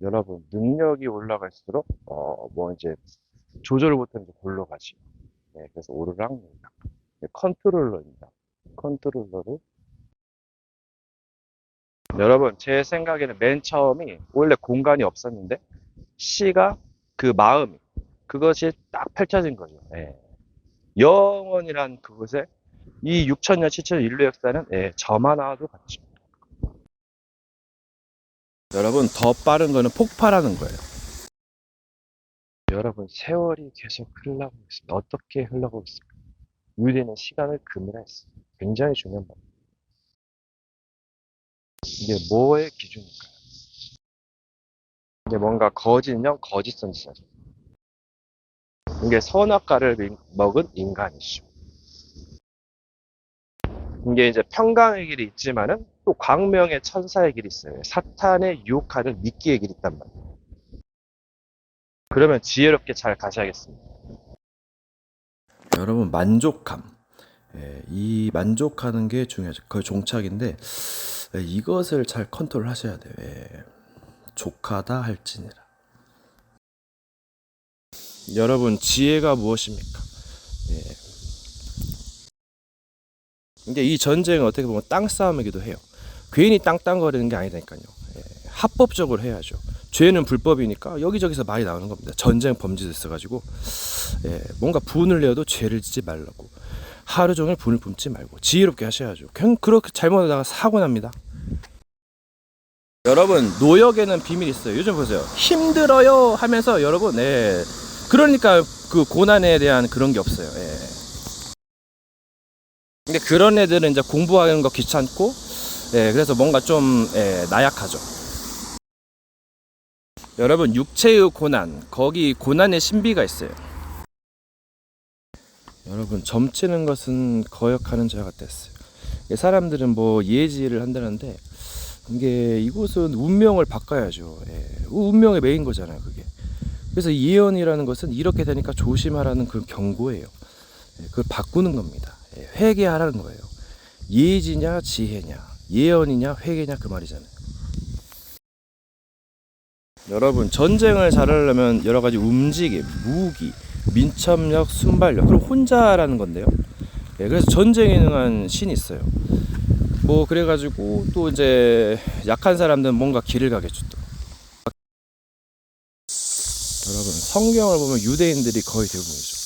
여러분, 능력이 올라갈수록, 이제, 조절을 못하면 이제 골로 가지. 네, 그래서 오르락내리락. 네, 컨트롤러입니다. 컨트롤러를. 여러분, 제 생각에는 맨 처음이, 원래 공간이 없었는데, C가 그 마음이, 그것이 딱 펼쳐진 거죠. 예. 영원이란 그곳에, 이 6천년, 7천년 인류 역사는, 예, 저만 나와도 같죠. 여러분, 더 빠른 거는 폭발하는 거예요. 여러분, 세월이 계속 흘러가고 있습니다. 어떻게 흘러가고 있습니까? 우리는 시간을 금을했어요. 굉장히 중요한 말. 이게 뭐의 기준일까요? 이게 뭔가 거짓령, 거짓선지자죠. 이게 선악과를 먹은 인간이죠. 이게 이제 평강의 길이 있지만은 또 광명의 천사의 길이 있어요. 사탄의 유혹하는 미끼의 길이 있단 말이에요. 그러면 지혜롭게 잘 가셔야겠습니다. 여러분, 만족함. 예, 이 만족하는 게 중요하죠. 그 종착인데, 예, 이것을 잘 컨트롤 하셔야 돼요. 예, 족하다 할지니라. 여러분, 지혜가 무엇입니까? 예, 이게 이 전쟁은 어떻게 보면 땅 싸움이기도 해요. 괜히 땅땅거리는 게 아니다니까요. 예, 합법적으로 해야죠. 죄는 불법이니까 여기저기서 많이 나오는 겁니다. 전쟁 범죄도 있어가지고, 예, 뭔가 분을 내어도 죄를 짓지 말라고. 하루 종일 분을 뿜지 말고 지혜롭게 하셔야죠. 그냥 그렇게 잘못하다가 사고 납니다. 여러분, 노역에는 비밀이 있어요. 요즘 보세요. 힘들어요 하면서 여러분, 예, 그러니까 그 고난에 대한 그런 게 없어요. 예. 근데 그런 애들은 이제 공부하는 거 귀찮고, 예, 그래서 뭔가 좀, 예, 나약하죠. 여러분, 육체의 고난, 거기 고난의 신비가 있어요. 여러분, 점치는 것은 거역하는 자 같았어요. 사람들은 뭐 예지를 한다는데, 이게 이곳은 운명을 바꿔야죠. 예, 운명의 매인 거잖아요, 그게. 그래서 이 예언이라는 것은 이렇게 되니까 조심하라는 그런 경고예요. 예, 그걸 바꾸는 겁니다. 예, 회개하라는 거예요. 예지냐 지혜냐, 예언이냐 회개냐, 그 말이잖아요. 여러분, 전쟁을 잘하려면 여러 가지 움직임, 무기, 민첩력, 순발력, 그럼 혼자라는 건데요. 예, 그래서 전쟁에 능한 신이 있어요. 뭐 그래가지고 또 이제 약한 사람들은 뭔가 길을 가겠죠. 또 여러분, 성경을 보면 유대인들이 거의 대부분이죠.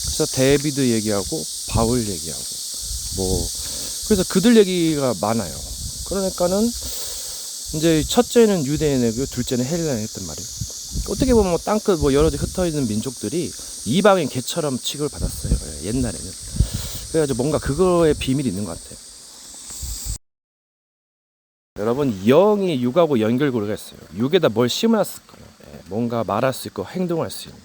그래서 데비드 얘기하고 바울 얘기하고 뭐, 그래서 그들 얘기가 많아요. 그러니까는 이제 첫째는 유대인이고 둘째는 헬라인이었단 말이에요. 어떻게 보면 땅끝 뭐 여러 흩어 있는 민족들이 이방인 개처럼 취급을 받았어요. 예, 옛날에는. 그래가지고 뭔가 그거에 비밀이 있는 것 같아요. 여러분, 영이 육하고 연결고리가 있어요. 육에다 뭘 심어놨을 거예요. 예, 뭔가 말할 수 있고 행동할 수 있는.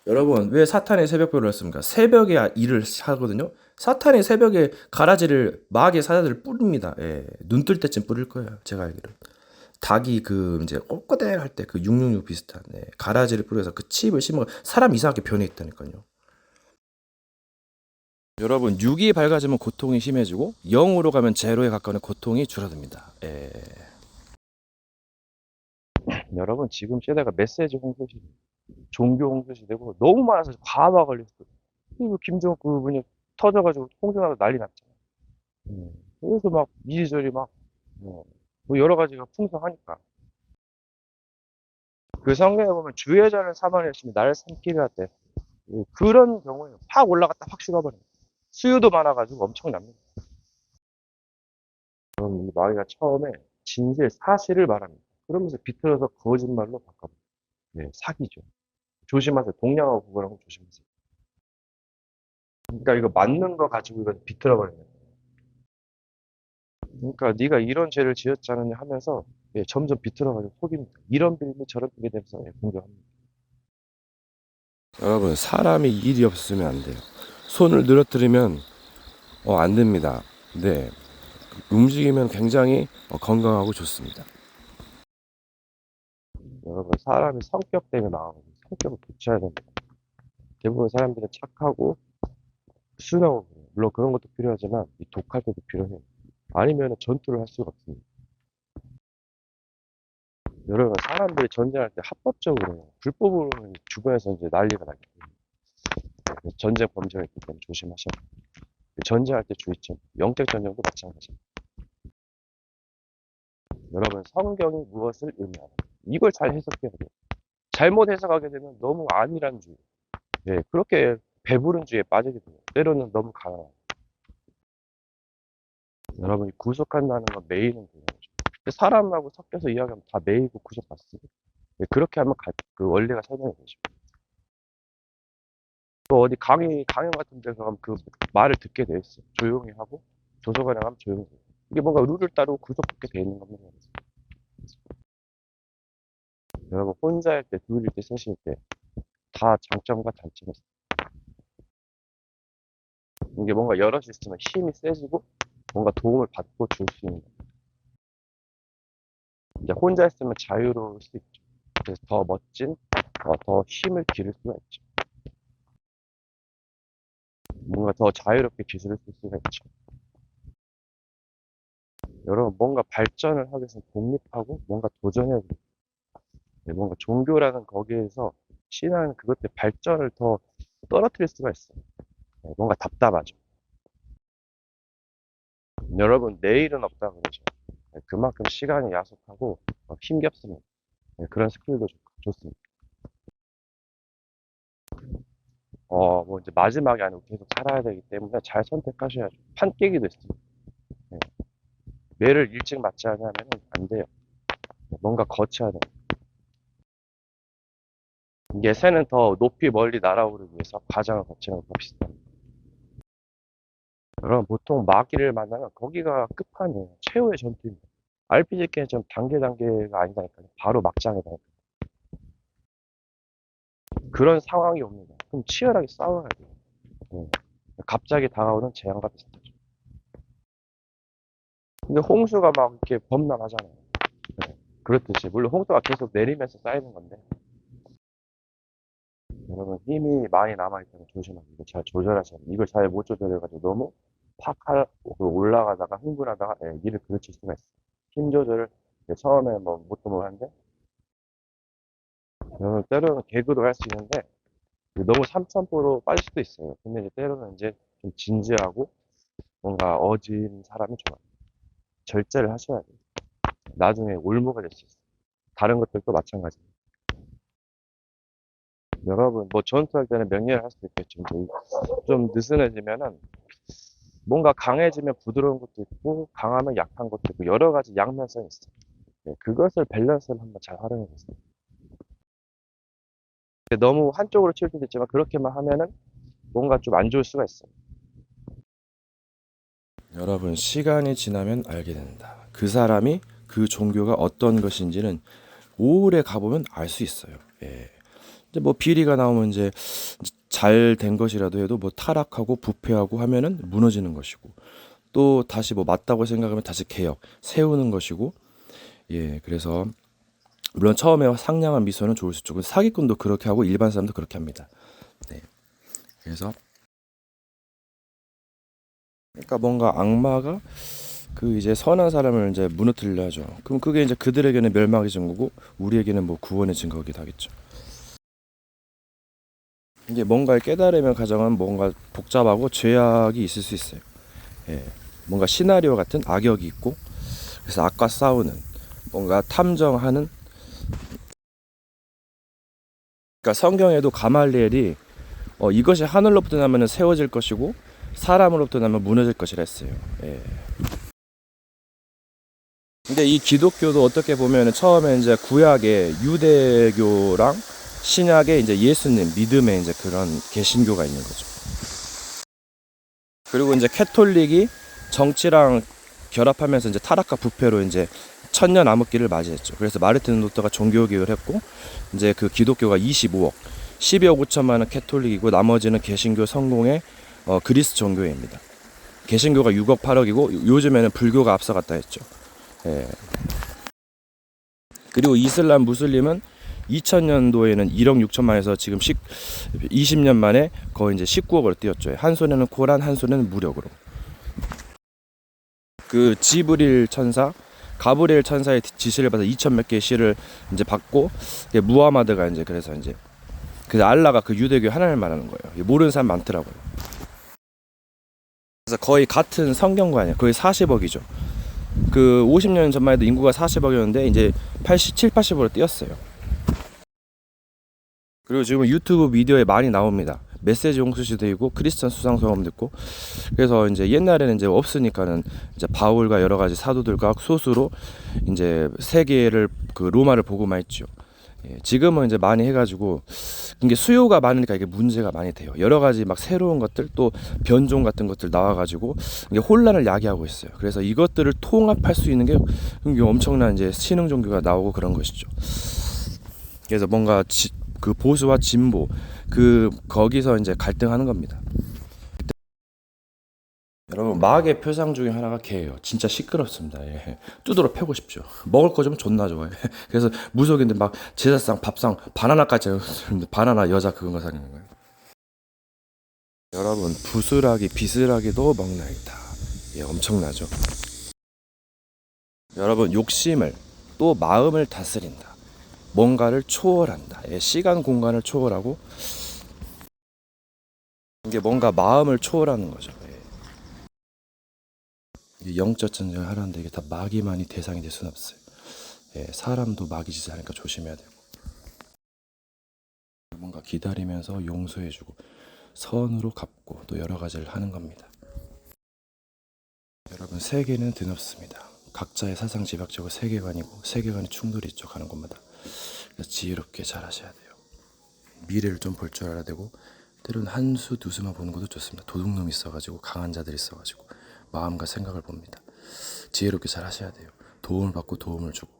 여러분, 왜 사탄이 새벽별을 했습니까? 새벽에 일을 하거든요. 사탄이 새벽에 가라지를, 마귀의 사자들을 뿌립니다. 예, 눈 뜰 때쯤 뿌릴 거예요. 제가 알기로. 닭이 그 이제 꼬꼬댁 할 때 그 666 비슷한, 예, 가라지를 뿌려서 그 칩을 심어 사람 이상하게 변해 있다니까요. 여러분, 육이 밝아지면 고통이 심해지고 영으로 가면 제로에 가까운 고통이 줄어듭니다. 예. 여러분, 지금 시대가 메시지 홍수 시대, 종교 홍수 시대고 너무 많아서 과부하 걸렸어. 그리고 김정은 그분이 터져가지고 홍수나고 난리 났잖아. 그래서 막 이리저리 막, 뭐 여러 가지가 풍성하니까. 그 성경에 보면 주의 자는 사망의 열심히 나를 삼키려 할때, 그런 경우에 확 올라갔다 확 식어버려요. 수요도 많아가지고 엄청납니다. 그럼 이 마귀가 처음에 진실, 사실을 말합니다. 그러면서 비틀어서 거짓말로 바꿔버려요. 네, 사기죠. 조심하세요. 동양하고 그거랑 조심하세요. 그러니까 이거 맞는 거 가지고 이거 비틀어버리는 거예요. 그러니까 네가 이런 죄를 지었지 않느냐 하면서, 예, 점점 비틀어가지고 속입니다. 이런 빌미 저런 빌미 되면서, 예, 공격합니다. 여러분, 사람이 일이 없으면 안 돼요. 손을 늘어뜨리면 안 됩니다. 네, 움직이면 굉장히 건강하고 좋습니다. 여러분, 사람이 성격 때문에 나오거든요. 성격을 고쳐야 됩니다. 대부분 사람들은 착하고 순하고 그래요. 물론 그런 것도 필요하지만 이 독할 때도 필요해요. 아니면 전투를 할 수가 없습니다. 여러분, 사람들이 전쟁할 때 합법적으로, 불법으로는 주변에서 이제 난리가 나기 때문에 전쟁 범죄가 있기 때문에 조심하셔야 돼요. 전쟁할 때 주의점, 영적 전쟁도 마찬가지입니다. 여러분, 성경이 무엇을 의미하나? 이걸 잘 해석해야 돼요. 잘못 해석하게 되면 너무 안일한 주의, 예, 그렇게 배부른 주의에 빠지게 돼요. 때로는 너무 강해요. 여러분이 구속한다는 건 매이는 거예요. 사람하고 섞여서 이야기하면 다 매이고 구속받습니다. 예, 그렇게 하면 그 원리가 설명이 되죠. 또 어디 강연 같은 데서 가면 그 말을 듣게 돼 있어요. 조용히 하고, 도서관에 가면 조용히 해요. 이게 뭔가 룰을 따르고 구속받게 돼 있는 겁니다. 여러분, 혼자일 때, 둘일 때, 셋일 때, 다 장점과 단점이 있어요. 이게 뭔가 여럿이 있으면 힘이 세지고, 뭔가 도움을 받고 줄 수 있는 거예요. 이제 혼자 있으면 자유로울 수 있죠. 그래서 더 멋진, 더 힘을 기를 수가 있죠. 뭔가 더 자유롭게 기술을 쓸 수가 있죠. 여러분, 뭔가 발전을 하기 위해서 독립하고 뭔가 도전해야 돼요. 뭔가 종교라는 거기에서 신앙은 그것 때 발전을 더 떨어뜨릴 수가 있어요. 뭔가 답답하죠. 여러분, 내일은 없다 그러죠. 그만큼 시간이 야속하고 힘겹습니다. 그런 스킬도 좋습니다. 뭐 이제 마지막이 아니고 계속 살아야 되기 때문에 잘 선택하셔야죠. 판 깨기도 있습니다. 매를 일찍 맞지 않으면 안 돼요. 뭔가 거쳐야 돼요. 이게 새는 더 높이 멀리 날아오르기 위해서 과정을 거치는 것과 비슷합니다. 여러분, 보통 마귀를 만나면 거기가 끝판이에요. 최후의 전투입니다. RPG 게임 좀 단계가 아니다니까요. 바로 막장이다. 그런 상황이 옵니다. 그럼 치열하게 싸워야 돼요. 갑자기 다가오는 재앙과 비슷하죠. 근데 홍수가 막 이렇게 범람하잖아요. 그렇듯이 물론 홍수가 계속 내리면서 쌓이는 건데, 여러분, 힘이 많이 남아있다면 조심하세요. 이거 잘 조절하셔야 돼요. 이걸 잘 못 조절해가지고 너무 팍 올라가다가 흥분하다가 일을 그르칠 수가 있어요. 힘 조절을 처음에 뭐 못도 하는데, 여러분, 때로는 개그도 할 수 있는데 너무 삼천포로 빠질 수도 있어요. 근데 이제 때로는 이제 좀 진지하고 뭔가 어진 사람이 좋아요. 절제를 하셔야 돼요. 나중에 올무가 될 수 있어요. 다른 것들도 마찬가지입니다. 여러분, 뭐 전투할 때는 명예를 할 수도 있겠죠. 좀 느슨해지면은 뭔가 강해지면 부드러운 것도 있고 강하면 약한 것도 있고 여러 가지 양면성이 있어요. 그것을 밸런스를 한번 잘 활용해 보세요. 너무 한쪽으로 칠 수도 있지만 그렇게만 하면은 뭔가 좀 안 좋을 수가 있어요. 여러분, 시간이 지나면 알게 된다. 그 사람이 그 종교가 어떤 것인지는 오래 가보면 알 수 있어요. 예. 이제 뭐 비리가 나오면 이제 잘 된 것이라도 해도 뭐 타락하고 부패하고 하면은 무너지는 것이고, 또 다시 뭐 맞다고 생각하면 다시 개혁 세우는 것이고, 예. 그래서 물론 처음에 상냥한 미소는 좋을 수 있죠. 사기꾼도 그렇게 하고 일반 사람도 그렇게 합니다. 네. 그래서 그러니까 뭔가 악마가 그 이제 선한 사람을 이제 무너뜨리려 하죠. 그럼 그게 이제 그들에게는 멸망의 증거고 우리에게는 뭐 구원의 증거이기도 하겠죠. 이게 뭔가를 깨달으면 가정은 뭔가 복잡하고 죄악이 있을 수 있어요. 예. 뭔가 시나리오 같은 악역이 있고, 그래서 악과 싸우는, 뭔가 탐정하는. 그러니까 성경에도 가말리엘이 이것이 하늘로부터 나면 세워질 것이고 사람으로부터 나면 무너질 것이라 했어요. 예. 근데 이 기독교도 어떻게 보면 처음에 이제 구약의 유대교랑 신약의 이제 예수님 믿음의 이제 그런 개신교가 있는 거죠. 그리고 이제 캐톨릭이 정치랑 결합하면서 이제 타락과 부패로 이제 천년 암흑기를 맞이했죠. 그래서 마르틴 루터가 종교개혁을 했고, 이제 그 기독교가 25억, 12억 5천만은 캐톨릭이고 나머지는 개신교 성공의 그리스 종교입니다. 개신교가 6억 8억이고 요즘에는 불교가 앞서갔다 했죠. 예. 그리고 이슬람 무슬림은 2000년도에는 1억 6천만에서 지금 20년 만에 거의 이제 19억을 뛰었죠. 한 손에는 코란, 한 손에는 무력으로. 그 지브릴 천사, 가브리엘 천사의 지시를 받아 2천 몇 개의 씨를 이제 받고, 이게 무하마드가 이제 그래서 이제 그 알라가 그 유대교 하나님을 말하는 거예요. 모르는 사람 많더라고요. 그래서 거의 같은 성경관이에요. 거의 40억이죠. 그 50년 전만 해도 인구가 40억이었는데 이제 87, 80으로 뛰었어요. 그리고 지금 유튜브 비디오에 많이 나옵니다. 메시지 홍수시도 있고 크리스천 수상소감도 있고. 그래서 이제 옛날에는 이제 없으니까는 이제 바울과 여러 가지 사도들과 소수로 이제 세계를 그 로마를 복음화했죠. 예, 지금은 이제 많이 해가지고 이게 수요가 많으니까 이게 문제가 많이 돼요. 여러 가지 막 새로운 것들 또 변종 같은 것들 나와가지고 이게 혼란을 야기하고 있어요. 그래서 이것들을 통합할 수 있는 게 엄청난 이제 신흥 종교가 나오고 그런 것이죠. 그래서 뭔가 그 보수와 진보 거기서 이제 갈등하는 겁니다. 여러분, 마귀의 표상 중에 하나가 개예요. 진짜 시끄럽습니다. 예. 두드러 패고 싶죠. 먹을 거 좀 존나 좋아해. 그래서 무속인데 막 제사상, 밥상, 바나나까지 바나나 여자 그거 사는 거예요. 여러분, 부스라기, 비스라기도 먹나이다. 예, 엄청나죠. 여러분, 욕심을 또 마음을 다스린다. 뭔가를 초월한다. 예, 시간 공간을 초월하고 이게 뭔가 마음을 초월하는 거죠. 영적 전쟁을 하라는데 이게 다 마귀만이 대상이 될 수는 없어요. 예, 사람도 마귀 짓을 하니까 조심해야 되고, 뭔가 기다리면서 용서해주고 선으로 갚고 또 여러 가지를 하는 겁니다. 여러분, 세계는 드높습니다. 각자의 사상 지박적으로 세계관이고 세계관의 충돌이 있죠. 가는 곳마다. 그래서 지혜롭게 잘 하셔야 돼요. 미래를 좀 볼 줄 알아야 되고, 때로는 한 수 두 수만 보는 것도 좋습니다. 도둑놈이 있어가지고 강한 자들이 있어가지고 마음과 생각을 봅니다. 지혜롭게 잘 하셔야 돼요. 도움을 받고 도움을 주고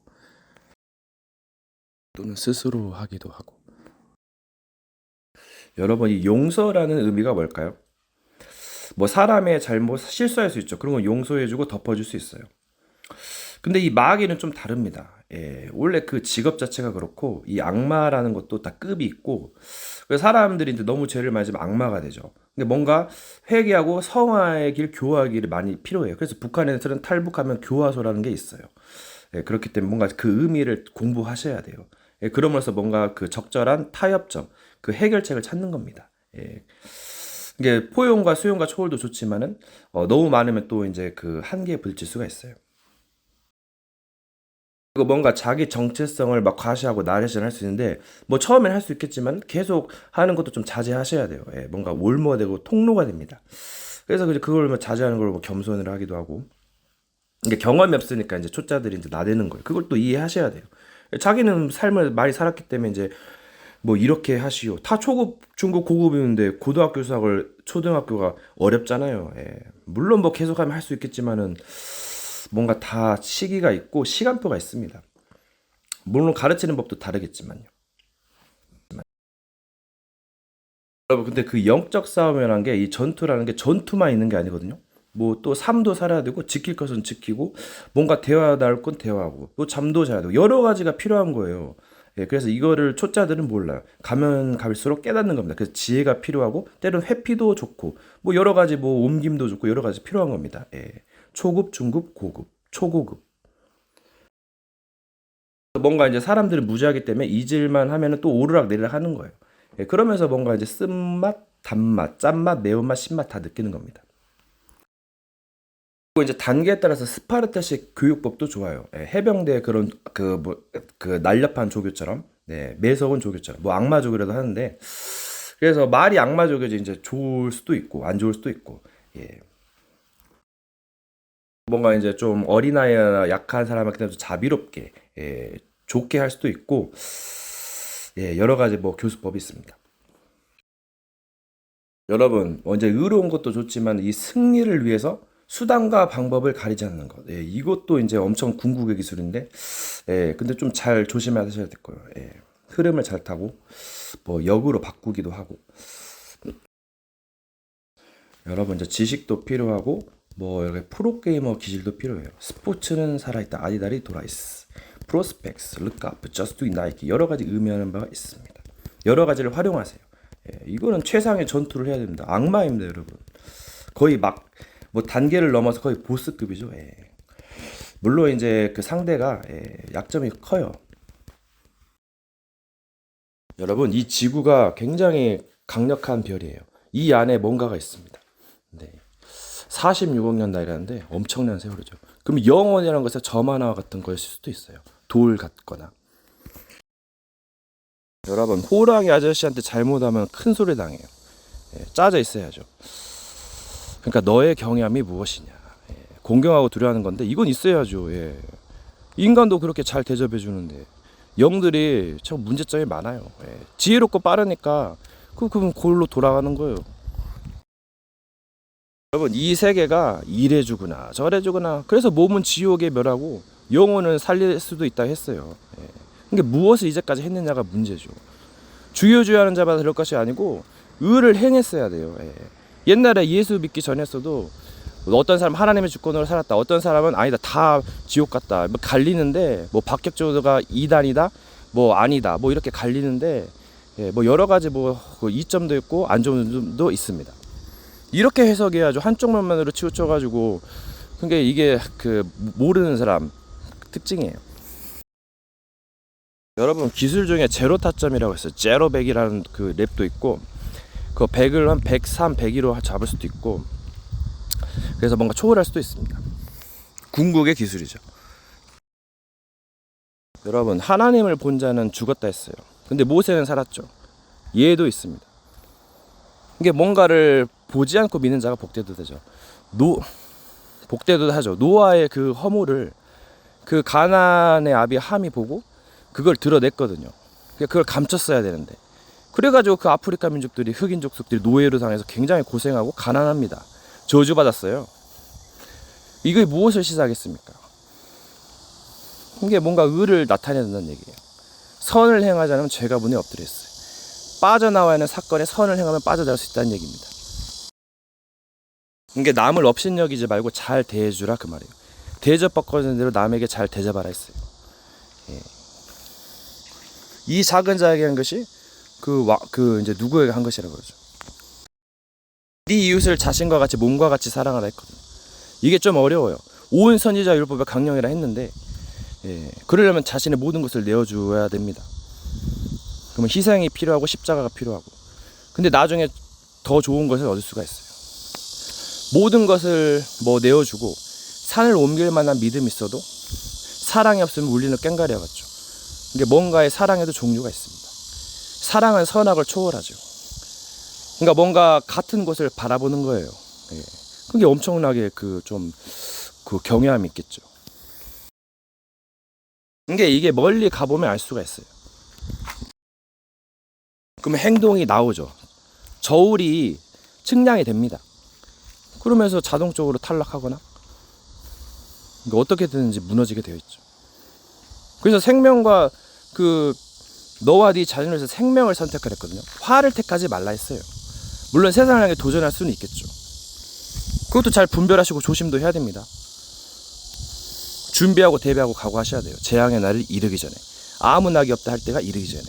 또는 스스로 하기도 하고. 여러분, 이 용서라는 의미가 뭘까요? 뭐 사람의 잘못 실수할 수 있죠. 그런 건 용서해주고 덮어줄 수 있어요. 근데 이 마귀는 좀 다릅니다. 예, 원래 그 직업 자체가 그렇고 이 악마라는 것도 다 급이 있고, 그래서 사람들이 이제 너무 죄를 많이 지면 악마가 되죠. 근데 뭔가 회개하고 성화의 길, 교화의 길이 많이 필요해요. 그래서 북한에서는 탈북하면 교화소라는 게 있어요. 예, 그렇기 때문에 뭔가 그 의미를 공부하셔야 돼요. 예, 그러면서 뭔가 그 적절한 타협점, 그 해결책을 찾는 겁니다. 예. 이게 포용과 수용과 초월도 좋지만은 너무 많으면 또 이제 그 한계에 부딪힐 수가 있어요. 그리고 뭔가 자기 정체성을 막 과시하고 나레이션 할 수 있는데, 뭐 처음엔 할 수 있겠지만 계속 하는 것도 좀 자제하셔야 돼요. 예, 뭔가 올무되고 통로가 됩니다. 그래서 그걸 뭐 자제하는 걸 뭐 겸손을 하기도 하고, 이게 경험이 없으니까 이제 초짜들이 이제 나대는 거예요. 그걸 또 이해하셔야 돼요. 자기는 삶을 많이 살았기 때문에 이제 뭐 이렇게 하시오. 다 초급, 중급, 고급이는데 고등학교 수학을 초등학교가 어렵잖아요. 예. 물론 뭐 계속하면 할 수 있겠지만은 뭔가 다 시기가 있고 시간표가 있습니다. 물론 가르치는 법도 다르겠지만요. 여러분, 근데 그 영적 싸움이라는 게, 이 전투라는 게 전투만 있는 게 아니거든요. 뭐 또 삶도 살아야 되고 지킬 것은 지키고, 뭔가 대화 나올 건 대화하고 또 잠도 자야 되고 여러 가지가 필요한 거예요. 예, 그래서 이거를 초짜들은 몰라요. 가면 갈수록 깨닫는 겁니다. 그래서 지혜가 필요하고 때로는 회피도 좋고 뭐 여러 가지 뭐 옮김도 좋고 여러 가지 필요한 겁니다. 예. 초급, 중급, 고급, 초고급. 뭔가 이제 사람들은 무지하기 때문에 잊을만 하면은 또 오르락 내리락 하는 거예요. 예, 그러면서 뭔가 이제 쓴맛, 단맛, 짠맛, 매운맛, 신맛 다 느끼는 겁니다. 그리고 이제 단계에 따라서 스파르타식 교육법도 좋아요. 예, 해병대 그런 그 날렵한 조교처럼, 네, 매서운 조교처럼, 뭐 악마조교라도 하는데, 그래서 말이 악마조교지 이제 좋을 수도 있고 안 좋을 수도 있고, 예. 뭔가 이제 좀 어린아이나 약한 사람한테 좀 자비롭게, 예, 좋게 할 수도 있고, 예, 여러 가지 뭐 교수법이 있습니다. 여러분, 이제 의로운 것도 좋지만 이 승리를 위해서 수단과 방법을 가리지 않는 것. 예, 이것도 이제 엄청 궁극의 기술인데, 예, 근데 좀 잘 조심하셔야 될 거예요. 예, 흐름을 잘 타고, 뭐 역으로 바꾸기도 하고. 여러분, 이제 지식도 필요하고, 뭐 이렇게 프로게이머 기질도 필요해요. 스포츠는 살아있다. 아디다리 도라이스. 프로스펙스, 룩업, 저스트 위 나이키. 여러 가지 의미하는 바가 있습니다. 여러 가지를 활용하세요. 예, 이거는 최상의 전투를 해야 됩니다. 악마입니다, 여러분. 거의 막 뭐 단계를 넘어서 거의 보스급이죠. 예. 물론 이제 그 상대가 약점이 커요. 여러분, 이 지구가 굉장히 강력한 별이에요. 이 안에 뭔가가 있습니다. 네. 46억 년 나이라는데 엄청난 세월이죠. 그럼 영원이라는 것은 점 하나 같은 것일 수도 있어요. 돌 같거나. 여러분, 호랑이 아저씨한테 잘못하면 큰 소리 당해요. 짜져 있어야죠. 그러니까 너의 경외함이 무엇이냐. 공경하고 두려워하는 건데 이건 있어야죠. 인간도 그렇게 잘 대접해 주는데 영들이 참 문제점이 많아요. 지혜롭고 빠르니까 그럼 골로 돌아가는 거예요. 여러분, 이 세계가 이래 주구나 저래 주구나. 그래서 몸은 지옥에 멸하고 영혼은 살릴 수도 있다 했어요. 그러니까 무엇을 이제까지 했느냐가 문제죠. 주여주여하는 자마다 그럴 것이 아니고 의를 행했어야 돼요. 옛날에 예수 믿기 전에서도 어떤 사람 하나님의 주권으로 살았다, 어떤 사람은 아니다, 다 지옥 갔다, 뭐 갈리는데, 뭐 박격조가 이단이다, 뭐 아니다, 뭐 이렇게 갈리는데, 뭐 여러 가지 뭐 이점도 있고 안 좋은 점도 있습니다. 이렇게 해석해야죠. 한쪽 면만으로 치우쳐가지고. 그러니까 이게 그 모르는 사람 특징이에요. 여러분, 기술 중에 제로 타점이라고 했어요. 제로 100이라는 그 랩도 있고, 그 100을 한 103, 102로 잡을 수도 있고, 그래서 뭔가 초월할 수도 있습니다. 궁극의 기술이죠. 여러분, 하나님을 본 자는 죽었다 했어요. 근데 모세는 살았죠. 예도 있습니다. 이게 뭔가를 보지 않고 믿는 자가 복되도 되죠. 복되도 하죠. 노아의 그 허물을 그 가나안의 아비 함이 보고 그걸 드러냈거든요. 그걸 감췄어야 되는데, 그래가지고 그 아프리카 민족들이, 흑인 족속들이 노예로 당해서 굉장히 고생하고 가난합니다. 저주받았어요. 이게 무엇을 시사하겠습니까? 이게 뭔가 의를 나타내야 된다는 얘기예요. 선을 행하지 않으면 죄가 문에 엎드려 있어요. 빠져나와야 하는 사건에 선을 행하면 빠져나올 수 있다는 얘기입니다. 이게 남을 업신여기지 말고 잘 대해주라 그 말이에요. 대접받고는 대로 남에게 잘 대접하라 했어요. 이 작은 자에게 한 것이 이제 누구에게 한 것이라고 그러죠. 네 이웃을 자신과 같이 몸과 같이 사랑하라 했거든요. 이게 좀 어려워요. 온 선지자 율법에 강령이라 했는데, 그러려면 자신의 모든 것을 내어줘야 됩니다. 그러면 희생이 필요하고 십자가가 필요하고. 근데 나중에 더 좋은 것을 얻을 수가 있어요. 모든 것을 뭐 내어주고 산을 옮길 만한 믿음이 있어도 사랑이 없으면 울리는 꽹과리와 같죠. 이게 뭔가의 사랑에도 종류가 있습니다. 사랑은 선악을 초월하죠. 그러니까 뭔가 같은 곳을 바라보는 거예요. 그게 엄청나게 그 경외함이 있겠죠. 이게 멀리 가보면 알 수가 있어요. 그러면 행동이 나오죠. 저울이 측량이 됩니다. 그러면서 자동적으로 탈락하거나 어떻게 되는지 무너지게 되어 있죠. 그래서 생명과 너와 네 자신을 위해서 생명을 선택을 했거든요. 화를 택하지 말라 했어요. 물론 세상을 향해 도전할 수는 있겠죠. 그것도 잘 분별하시고 조심도 해야 됩니다. 준비하고 대비하고 각오하셔야 돼요. 재앙의 날을 이르기 전에. 아무 낙이 없다 할 때가 이르기 전에.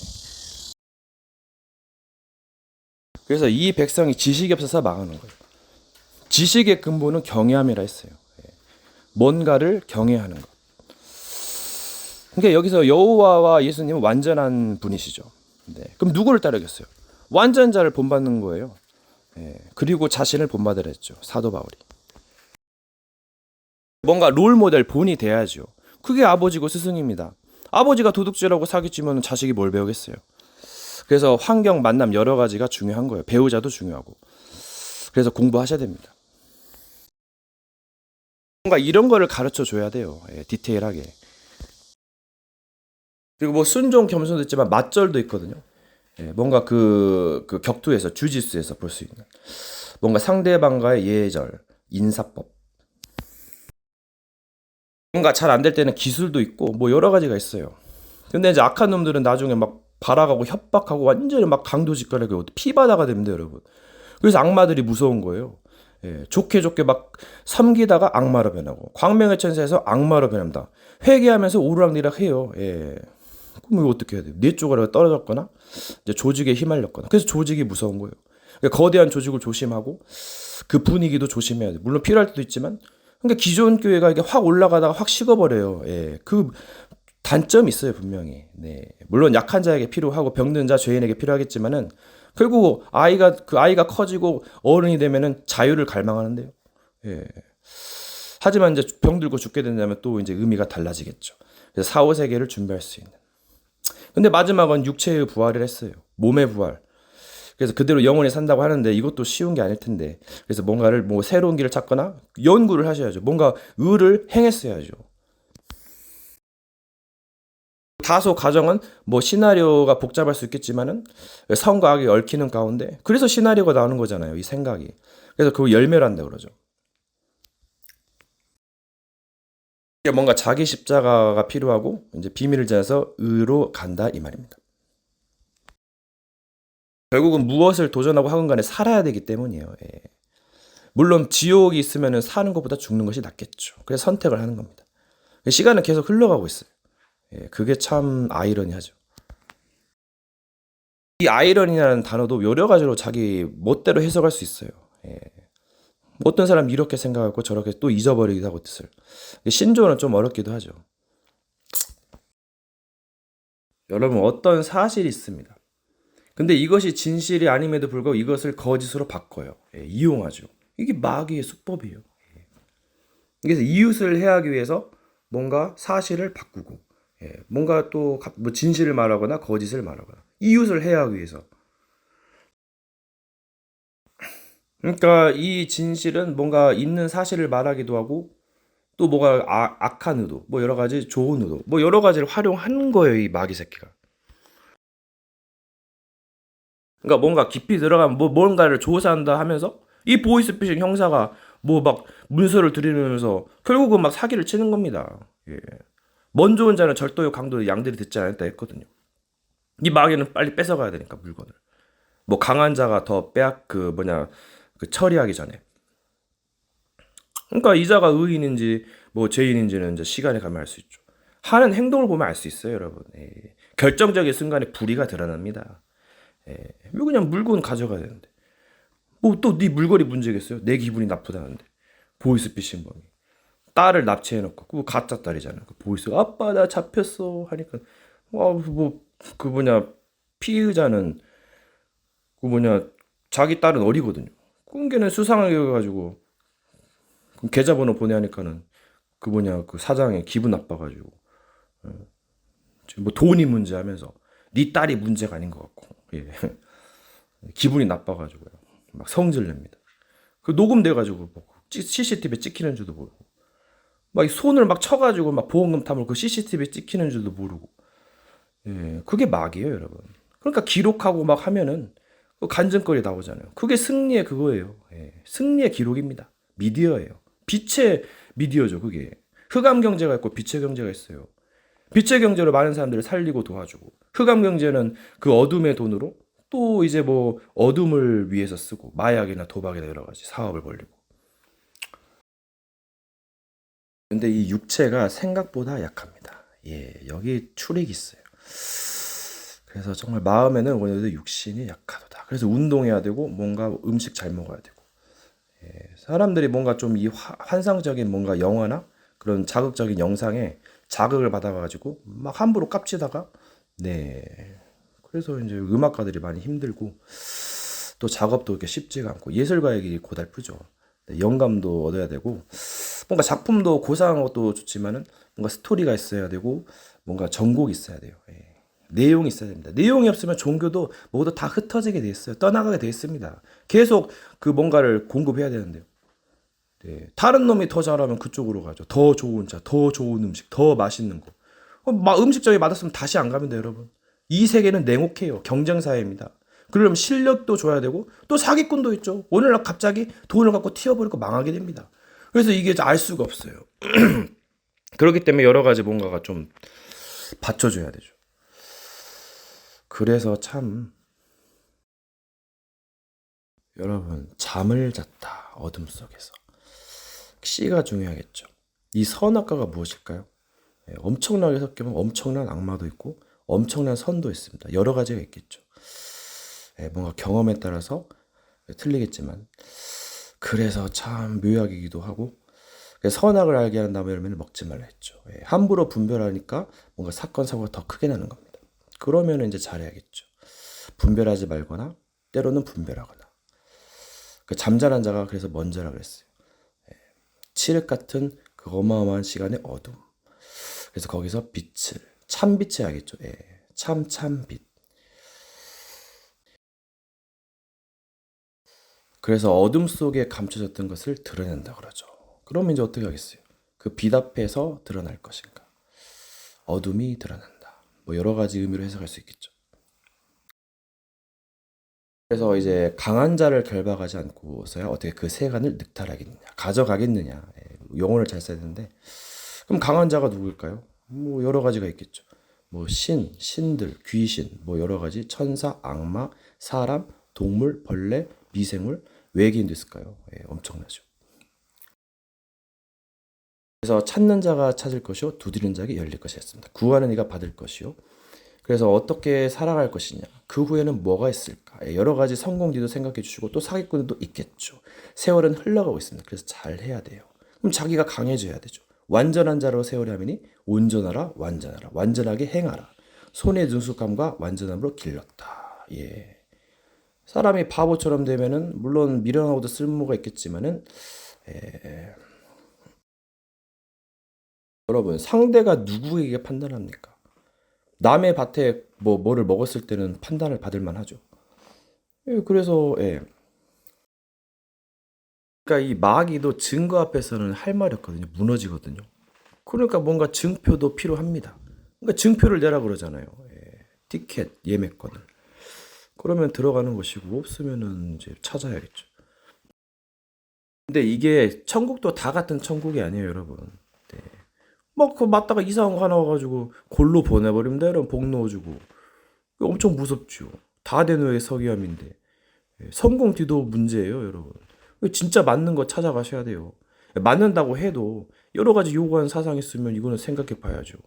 그래서 이 백성이 지식이 없어서 망하는 거예요. 지식의 근본은 경외함이라 했어요. 뭔가를 경외하는 것. 그러니까 여기서 여호와와 예수님은 완전한 분이시죠. 그럼 누구를 따르겠어요? 완전 자를 본받는 거예요. 그리고 자신을 본받으라 했죠. 사도 바울이. 뭔가 롤모델 본이 돼야죠. 그게 아버지고 스승입니다. 아버지가 도둑질하고 사기치면 자식이 뭘 배우겠어요. 그래서 환경, 만남 여러 가지가 중요한 거예요. 배우자도 중요하고. 그래서 공부하셔야 됩니다. 뭔가 이런 거를 가르쳐 줘야 돼요. 디테일하게. 그리고 뭐 순종 겸손도 있지만 맞절도 있거든요. 뭔가 그 격투에서, 주짓수에서 볼 수 있는 뭔가 상대방과의 예절, 인사법. 뭔가 잘 안 될 때는 기술도 있고 뭐 여러 가지가 있어요. 근데 이제 악한 놈들은 나중에 막 발악하고 협박하고 완전히 막 강도짓거리고 피바다가 됩니다, 여러분. 그래서 악마들이 무서운 거예요. 좋게 막 섬기다가 악마로 변하고, 광명의 천사에서 악마로 변합니다. 회개하면서 오르락내락 해요. 그럼 이거 어떻게 해야 돼요? 뇌 쪼가리가 떨어졌거나 이제 조직에 휘말렸거나. 그래서 조직이 무서운 거예요. 그러니까 거대한 조직을 조심하고 그 분위기도 조심해야 돼요. 물론 필요할 때도 있지만 그러니까 기존 교회가 이게 확 올라가다가 확 식어버려요. 예. 그 단점이 있어요, 분명히. 네. 물론 약한 자에게 필요하고 병든 자, 죄인에게 필요하겠지만은 결국 아이가 커지고 어른이 되면은 자유를 갈망하는데요. 예. 하지만 이제 병들고 죽게 된다면 또 이제 의미가 달라지겠죠. 그래서 사후 세계를 준비할 수 있는. 근데 마지막은 육체의 부활을 했어요. 몸의 부활. 그래서 그대로 영원히 산다고 하는데 이것도 쉬운 게 아닐 텐데. 그래서 뭔가를 뭐 새로운 길을 찾거나 연구를 하셔야죠. 뭔가 의를 행했어야죠. 다소 가정은 뭐 시나리오가 복잡할 수 있겠지만은 선과 악이 얽히는 가운데 그래서 시나리오가 나오는 거잖아요. 이 생각이. 그래서 그거 열매를 한다 그러죠. 뭔가 자기 십자가가 필요하고 이제 비밀을 지나서 의로 간다 이 말입니다. 결국은 무엇을 도전하고 하건 간에 살아야 되기 때문이에요. 예. 물론 지옥이 있으면 사는 것보다 죽는 것이 낫겠죠. 그래서 선택을 하는 겁니다. 시간은 계속 흘러가고 있어요. 예, 그게 참 아이러니하죠. 이 아이러니라는 단어도 여러 가지로 자기 멋대로 해석할 수 있어요. 예. 어떤 사람이 이렇게 생각하고 저렇게 또 잊어버리기도 하고 뜻을. 신조어는 좀 어렵기도 하죠. 여러분 어떤 사실이 있습니다. 근데 이것이 진실이 아님에도 불구하고 이것을 거짓으로 바꿔요. 예, 이용하죠. 이게 마귀의 수법이에요. 예. 그래서 이웃을 해하기 위해서 뭔가 사실을 바꾸고 뭔가 또 뭐 진실을 말하거나 거짓을 말하거나 이웃을 해하기 위해서. 그러니까 이 진실은 뭔가 있는 사실을 말하기도 하고 또 뭐가 악한 의도, 뭐 여러 가지 좋은 의도, 뭐 여러 가지를 활용하는 거예요, 이 마귀 새끼가. 그러니까 뭔가 깊이 들어가면 뭐 뭔가를 조사한다 하면서 이 보이스피싱 형사가 뭐 막 문서를 들이면서 결국은 막 사기를 치는 겁니다. 예. 먼저 온 자는 절도요 강도요 양들이 듣지 않았다 했거든요. 이 마귀는 빨리 뺏어가야 되니까 물건을. 뭐 강한 자가 더 빼앗 그 처리하기 전에. 그러니까 이자가 의인인지 뭐 죄인인지는 이제 시간에 가면 알 수 있죠. 하는 행동을 보면 알 수 있어요, 여러분. 예. 결정적인 순간에 불의가 드러납니다. 예. 왜 그냥 물건 가져가야 되는데. 뭐 또 네 물건이 문제겠어요? 내 기분이 나쁘다는데. 보이스피싱범이. 딸을 납치해놓고 그거 가짜 딸이잖아요. 그 보이스 아빠 나 잡혔어 하니까 뭐그 뭐냐 피의자는 그 뭐냐 자기 딸은 어리거든요. 꾼게는 수상하게 해가지고 그 계좌번호 보내하니까는 그 뭐냐 그 사장이 기분 나빠가지고 뭐 돈이 문제하면서 네 딸이 문제가 아닌 것 같고 예. 기분이 나빠가지고요. 막 성질 냅니다. 그 녹음돼가지고 뭐 CCTV에 찍히는 줄도 모르고 막 손을 막 쳐가지고 막 보험금 탐을 그 CCTV에 찍히는 줄도 모르고 예. 그게 막이에요, 여러분. 그러니까 기록하고 막 하면은 그 간증거리 나오잖아요. 그게 승리의 그거예요. 예. 승리의 기록입니다. 미디어예요. 빛의 미디어죠, 그게. 흑암 경제가 있고 빛의 경제가 있어요. 빛의 경제로 많은 사람들을 살리고 도와주고 흑암 경제는 그 어둠의 돈으로 또 이제 뭐 어둠을 위해서 쓰고 마약이나 도박이나 여러 가지 사업을 벌리고. 근데 이 육체가 생각보다 약합니다. 예, 여기 출익이 있어요. 그래서 정말 마음에는 오늘도 육신이 약하도다. 그래서 운동해야 되고 뭔가 음식 잘 먹어야 되고. 예, 사람들이 뭔가 좀 이 환상적인 뭔가 영화나 그런 자극적인 영상에 자극을 받아가지고 막 함부로 깝치다가 네. 그래서 이제 음악가들이 많이 힘들고 또 작업도 이렇게 쉽지가 않고 예술가의 길이 고달프죠. 네, 영감도 얻어야 되고 뭔가 작품도 고상한 것도 좋지만은 뭔가 스토리가 있어야 되고 뭔가 전곡이 있어야 돼요. 예. 내용이 있어야 됩니다. 내용이 없으면 종교도 모두 다 흩어지게 돼 있어요. 떠나가게 돼 있습니다. 계속 그 뭔가를 공급해야 되는데요. 네. 다른 놈이 더 잘하면 그쪽으로 가죠. 더 좋은 차, 더 좋은 음식, 더 맛있는 거. 음식점에 맛없으면 다시 안 가면 돼요, 여러분. 이 세계는 냉혹해요. 경쟁사회입니다. 그러려면 실력도 줘야 되고 또 사기꾼도 있죠. 오늘날 갑자기 돈을 갖고 튀어버리고 망하게 됩니다. 그래서 이게 알 수가 없어요. 그렇기 때문에 여러 가지 뭔가가 좀 받쳐줘야 되죠. 그래서 참 여러분 잠을 잤다 어둠 속에서 씨가 중요하겠죠. 이 선악과가 무엇일까요? 엄청나게 섞이면 엄청난 악마도 있고 엄청난 선도 있습니다. 여러 가지가 있겠죠. 뭔가 경험에 따라서 틀리겠지만 그래서 참 묘약이기도 하고 그래서 선악을 알게 하는 나무 열매는 먹지 말라 했죠. 예, 함부로 분별하니까 뭔가 사건 사고가 더 크게 나는 겁니다. 그러면 이제 잘해야겠죠. 분별하지 말거나 때로는 분별하거나. 그 잠자는 자가 그래서 먼저라 그랬어요. 칠흑 같은 그 어마어마한 시간의 어둠. 그래서 거기서 빛을 참빛을 알겠죠. 예, 참빛. 그래서 어둠 속에 감춰졌던 것을 드러낸다 그러죠. 그러면 이제 어떻게 하겠어요? 그 빛 앞에서 드러날 것인가? 어둠이 드러난다. 뭐 여러 가지 의미로 해석할 수 있겠죠. 그래서 이제 강한 자를 결박하지 않고서야 어떻게 그 세간을 늑탈하겠느냐, 가져가겠느냐. 예, 용어를 잘 써야 되는데 그럼 강한 자가 누구일까요? 뭐 여러 가지가 있겠죠. 뭐 신들, 귀신, 뭐 여러 가지 천사, 악마, 사람, 동물, 벌레, 미생물, 외계인도 있을까요? 예, 엄청나죠. 그래서 찾는 자가 찾을 것이요 두드리는 자에게 열릴 것이었습니다. 구하는 이가 받을 것이요. 그래서 어떻게 살아갈 것이냐, 그 후에는 뭐가 있을까, 예, 여러 가지 성공지도 생각해 주시고 또 사기꾼도 있겠죠. 세월은 흘러가고 있습니다. 그래서 잘 해야 돼요. 그럼 자기가 강해져야 되죠. 완전한 자로 세월이 하미니 온전하라 완전하라 완전하게 행하라. 손의 능숙함과 완전함으로 길렀다. 예. 사람이 바보처럼 되면은 물론 미련하고도 쓸모가 있겠지만은 여러분 상대가 누구에게 판단합니까? 남의 밭에 뭐를 먹었을 때는 판단을 받을 만하죠. 예, 그래서 예. 그러니까 이 마귀도 증거 앞에서는 할 말이 없거든요. 무너지거든요. 그러니까 뭔가 증표도 필요합니다. 그러니까 증표를 내라 그러잖아요. 예. 티켓 예매권을. 그러면 들어가는 것이고 없으면은 이제 찾아야겠죠. 근데 이게 천국도 다 같은 천국이 아니에요, 여러분. 네. 막 그 맞다가 이상한 거 하나 와가지고 골로 보내버리면 되는 복 넣어주고 엄청 무섭죠. 다 된 후에 서기함인데 성공 뒤도 문제예요, 여러분. 진짜 맞는 거 찾아가셔야 돼요. 맞는다고 해도 여러 가지 요구하는 사상이 있으면 이거는 생각해 봐야죠.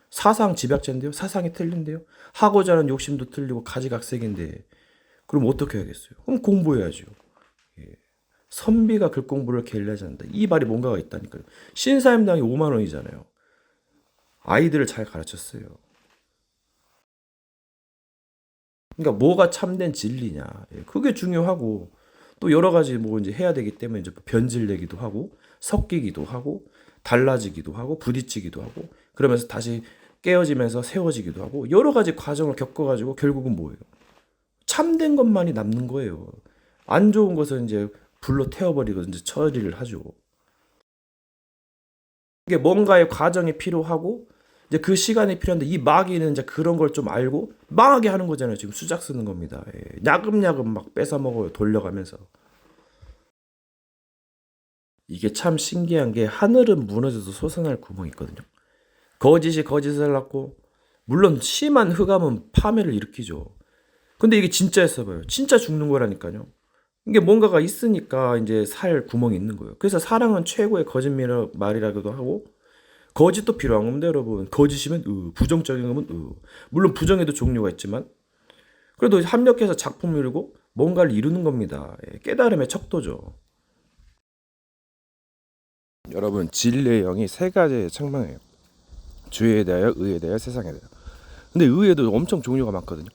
사상 집약제인데요. 사상이 틀린데요. 하고자 하는 욕심도 틀리고 가지각색인데 그럼 어떻게 해야겠어요? 그럼 공부해야죠. 예. 선비가 글 공부를 게을리하지 않는다. 이 말이 뭔가가 있다니까요. 신사임당이 5만 원이잖아요. 아이들을 잘 가르쳤어요. 그러니까 뭐가 참된 진리냐. 예. 그게 중요하고 또 여러 가지 뭐 이제 해야 되기 때문에 이제 변질되기도 하고 섞이기도 하고 달라지기도 하고 부딪히기도 하고 그러면서 다시 깨어지면서 세워지기도 하고 여러 가지 과정을 겪어가지고 결국은 뭐예요? 참된 것만이 남는 거예요. 안 좋은 것은 이제 불로 태워버리고 이제 처리를 하죠. 이게 뭔가의 과정이 필요하고 이제 그 시간이 필요한데 이 마귀는 이제 그런 걸 좀 알고 망하게 하는 거잖아요. 지금 수작 쓰는 겁니다. 예. 야금야금 막 뺏어 먹어요. 돌려가면서. 이게 참 신기한 게 하늘은 무너져도 솟아날 구멍이 있거든요. 거짓이 거짓을 낳고 물론 심한 흑암은 파멸을 일으키죠. 근데 이게 진짜였어 봐요. 진짜 죽는 거라니까요. 이게 뭔가가 있으니까 이제 살 구멍이 있는 거예요. 그래서 사랑은 최고의 거짓말이라고도 하고 거짓도 필요한 겁니다, 여러분. 거짓이면 부정적인 거면 물론 부정에도 종류가 있지만 그래도 합력해서 작품을 이루고 뭔가를 이루는 겁니다. 예, 깨달음의 척도죠. 여러분 진리의 영이 세 가지에 책망해요. 죄에 대하여, 의에 대하여, 세상에 대하여. 근데 의에도 엄청 종류가 많거든요.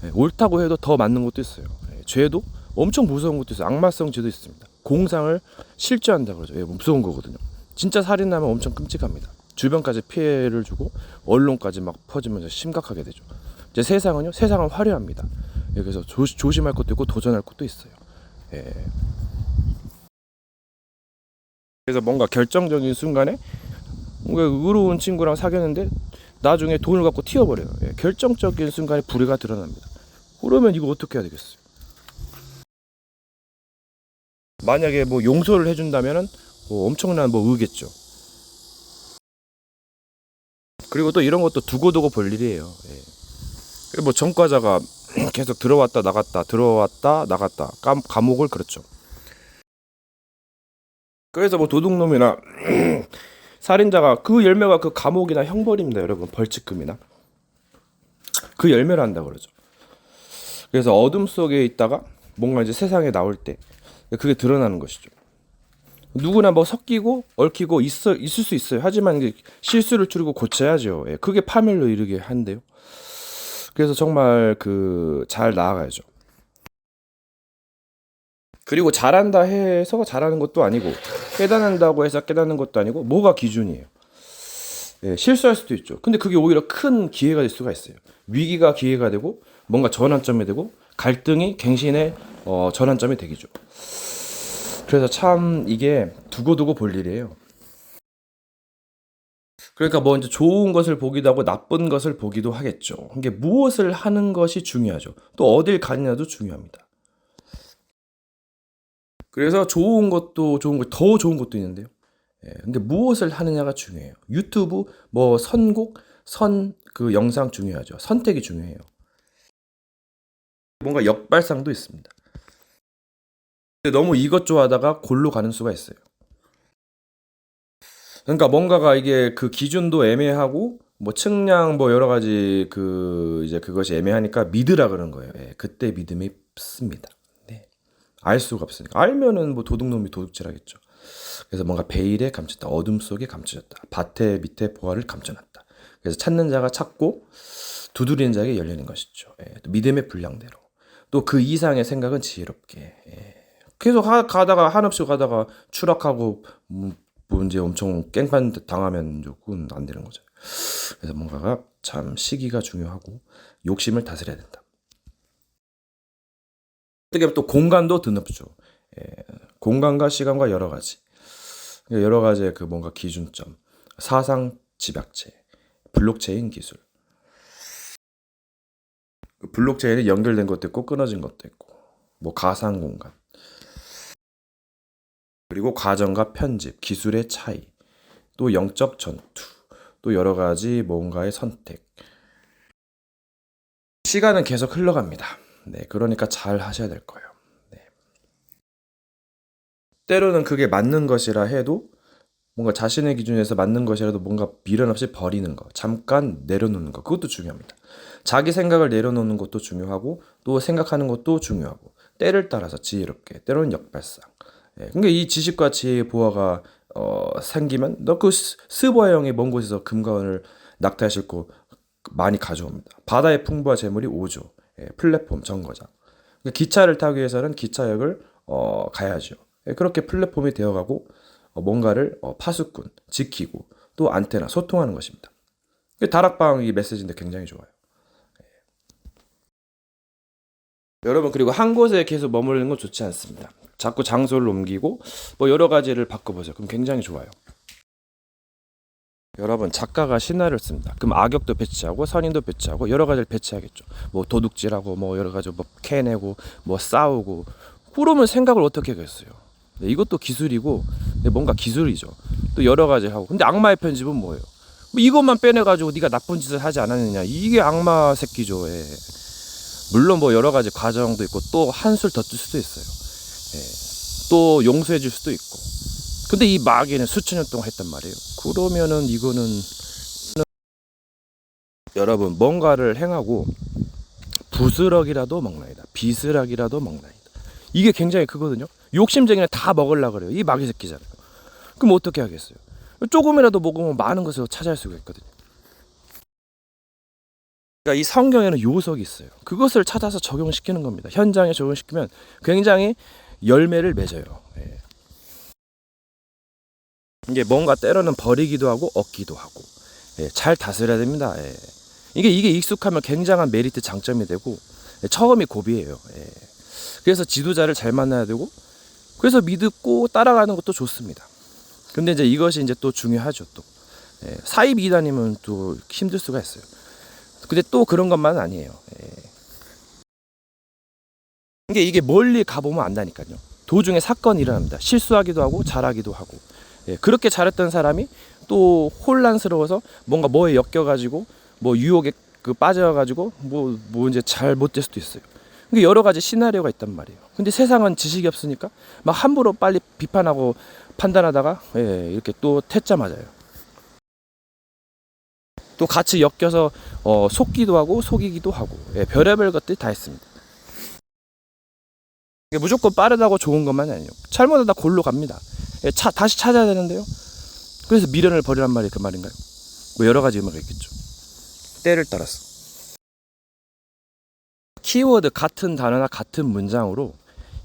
예, 옳다고 해도 더 맞는 것도 있어요. 예, 죄도 엄청 무서운 것도 있어요. 악마성 죄도 있습니다. 공상을 실죄한다 그러죠. 예, 무서운 거거든요. 진짜 살인하면 엄청 끔찍합니다. 주변까지 피해를 주고 언론까지 막 퍼지면서 심각하게 되죠. 이제 세상은요, 세상은 화려합니다. 예, 그래서 조심할 것도 있고 도전할 것도 있어요. 예. 그래서 뭔가 결정적인 순간에 뭔가 의로운 친구랑 사귀었는데 나중에 돈을 갖고 튀어버려요. 예, 결정적인 순간에 불의가 드러납니다. 그러면 이거 어떻게 해야 되겠어요? 만약에 뭐 용서를 해준다면은 뭐 엄청난 뭐 의겠죠. 그리고 또 이런 것도 두고두고 볼 일이에요. 예. 뭐 전과자가 계속 들어왔다 나갔다 들어왔다 나갔다 감옥을 그렇죠. 그래서 뭐 도둑놈이나 살인자가 그 열매가 그 감옥이나 형벌입니다, 여러분. 벌칙금이나 그 열매를 한다 그러죠. 그래서 어둠 속에 있다가 뭔가 이제 세상에 나올 때 그게 드러나는 것이죠. 누구나 뭐 섞이고 얽히고 있을 수 있어요. 하지만 이게 실수를 줄이고 고쳐야죠. 예, 그게 파멸로 이르게 한대요. 그래서 정말 잘 나아가야죠. 그리고 잘한다 해서 잘하는 것도 아니고 깨닫는다고 해서 깨닫는 것도 아니고 뭐가 기준이에요. 예, 실수할 수도 있죠. 근데 그게 오히려 큰 기회가 될 수가 있어요. 위기가 기회가 되고 뭔가 전환점이 되고 갈등이 갱신의 전환점이 되기죠. 그래서 참 이게 두고두고 볼 일이에요. 그러니까 뭐 이제 좋은 것을 보기도 하고 나쁜 것을 보기도 하겠죠. 이게 무엇을 하는 것이 중요하죠. 또 어딜 가느냐도 중요합니다. 그래서 좋은 것도 좋은 거, 더 좋은 것도 있는데요. 예, 근데 무엇을 하느냐가 중요해요. 유튜브, 뭐 선곡, 그 영상 중요하죠. 선택이 중요해요. 뭔가 역발상도 있습니다. 근데 너무 이것 좋아하다가 골로 가는 수가 있어요. 그러니까 뭔가가 이게 그 기준도 애매하고 뭐 측량 뭐 여러 가지 이제 그것이 애매하니까 믿으라 그러는 거예요. 예, 그때 믿음이 씁니다. 네. 알 수가 없으니까 알면은 뭐 도둑놈이 도둑질하겠죠. 그래서 뭔가 베일에 감췄다, 어둠 속에 감춰졌다, 밭에 밑에 보화를 감춰놨다. 그래서 찾는 자가 찾고 두드리는 자에게 열리는 것이죠. 예, 또 믿음의 분량대로 또 그 이상의 생각은 지혜롭게. 예. 계속 가다가 한없이 가다가 추락하고 뭐 이제 엄청 깽판 당하면 조금 안 되는 거죠. 그래서 뭔가가 참 시기가 중요하고 욕심을 다스려야 된다. 어떻게 보면 또 공간도 드높죠. 예, 공간과 시간과 여러 가지의 뭔가 기준점, 사상 집약체, 블록체인 기술. 그 블록체인이 연결된 것도 있고 끊어진 것도 있고, 뭐 가상 공간, 그리고 과정과 편집, 기술의 차이, 또 영적 전투, 또 여러 가지 뭔가의 선택. 시간은 계속 흘러갑니다. 네, 그러니까 잘 하셔야 될 거예요. 네. 때로는 그게 맞는 것이라 해도 뭔가 자신의 기준에서 맞는 것이라도 뭔가 미련 없이 버리는 거, 잠깐 내려놓는 거, 그것도 중요합니다. 자기 생각을 내려놓는 것도 중요하고 또 생각하는 것도 중요하고 때를 따라서 지혜롭게, 때로는 역발상. 예, 그러니까 이 지식과 지혜의 보화가 생기면 너 그 스보아 형이 먼 곳에서 금과 은을 낙타에 싣고 많이 가져옵니다. 바다의 풍부와 재물이 오죠. 예, 플랫폼 정거장. 그러니까 기차를 타기 위해서는 기차역을 가야죠. 예, 그렇게 플랫폼이 되어가고 뭔가를 파수꾼, 지키고 또 안테나, 소통하는 것입니다. 다락방 이 메시지인데 굉장히 좋아요. 여러분 그리고 한 곳에 계속 머무르는 건 좋지 않습니다. 자꾸 장소를 옮기고 뭐 여러 가지를 바꿔보세요. 그럼 굉장히 좋아요. 여러분 작가가 신화를 씁니다. 그럼 악역도 배치하고 선인도 배치하고 여러 가지를 배치하겠죠. 뭐 도둑질하고 뭐 여러 가지 뭐 캐내고 뭐 싸우고 그러면 생각을 어떻게 하겠어요. 네, 이것도 기술이고 뭔가 기술이죠. 또 여러 가지 하고 근데 악마의 편집은 뭐예요? 뭐 이것만 빼내가지고 네가 나쁜 짓을 하지 않았느냐 이게 악마 새끼죠. 예. 물론 뭐 여러 가지 과정도 있고 또 한술 더 뜰 수도 있어요. 예. 또 용서해 줄 수도 있고. 근데 이 마귀는 수천 년 동안 했단 말이에요. 그러면은 이거는 여러분 뭔가를 행하고 부스럭이라도 먹나이다. 비스락이라도 먹나이다. 이게 굉장히 크거든요. 욕심쟁이는 다 먹으려고 그래요. 이 마귀 새끼잖아요. 그럼 어떻게 하겠어요? 조금이라도 먹으면 많은 것을 차지할 수가 있거든요. 그러니까 이 성경에는 요석이 있어요. 그것을 찾아서 적용시키는 겁니다. 현장에 적용시키면 굉장히 열매를 맺어요. 예. 이게 뭔가 때로는 버리기도 하고 얻기도 하고 예, 잘 다스려야 됩니다. 예. 이게 익숙하면 굉장한 메리트 장점이 되고 예, 처음이 고비예요. 예. 그래서 지도자를 잘 만나야 되고 그래서 믿고 따라가는 것도 좋습니다. 근데 이제 이것이 이제 또 중요하죠. 또 예, 사입 이단이면 또 힘들 수가 있어요. 근데 또 그런 것만은 아니에요. 예. 이게 멀리 가보면 안다니까요. 도중에 사건이 일어납니다. 실수하기도 하고 잘하기도 하고 예, 그렇게 잘했던 사람이 또 혼란스러워서 뭔가 뭐에 엮여가지고 뭐 유혹에 빠져가지고 뭐 이제 잘 못 될 수도 있어요. 그러니까 여러 가지 시나리오가 있단 말이에요. 근데 세상은 지식이 없으니까 막 함부로 빨리 비판하고 판단하다가 예, 이렇게 또 퇴짜 맞아요. 또 같이 엮여서 속기도 하고 속이기도 하고 예, 별의별 것들이 다 있습니다. 무조건 빠르다고 좋은 것만이 아니에요. 잘못하다 골로 갑니다. 예, 다시 찾아야 되는데요. 그래서 미련을 버리란 말이 그 말인가요? 뭐 여러 가지 의미가 있겠죠. 때를 따라서. 키워드 같은 단어나 같은 문장으로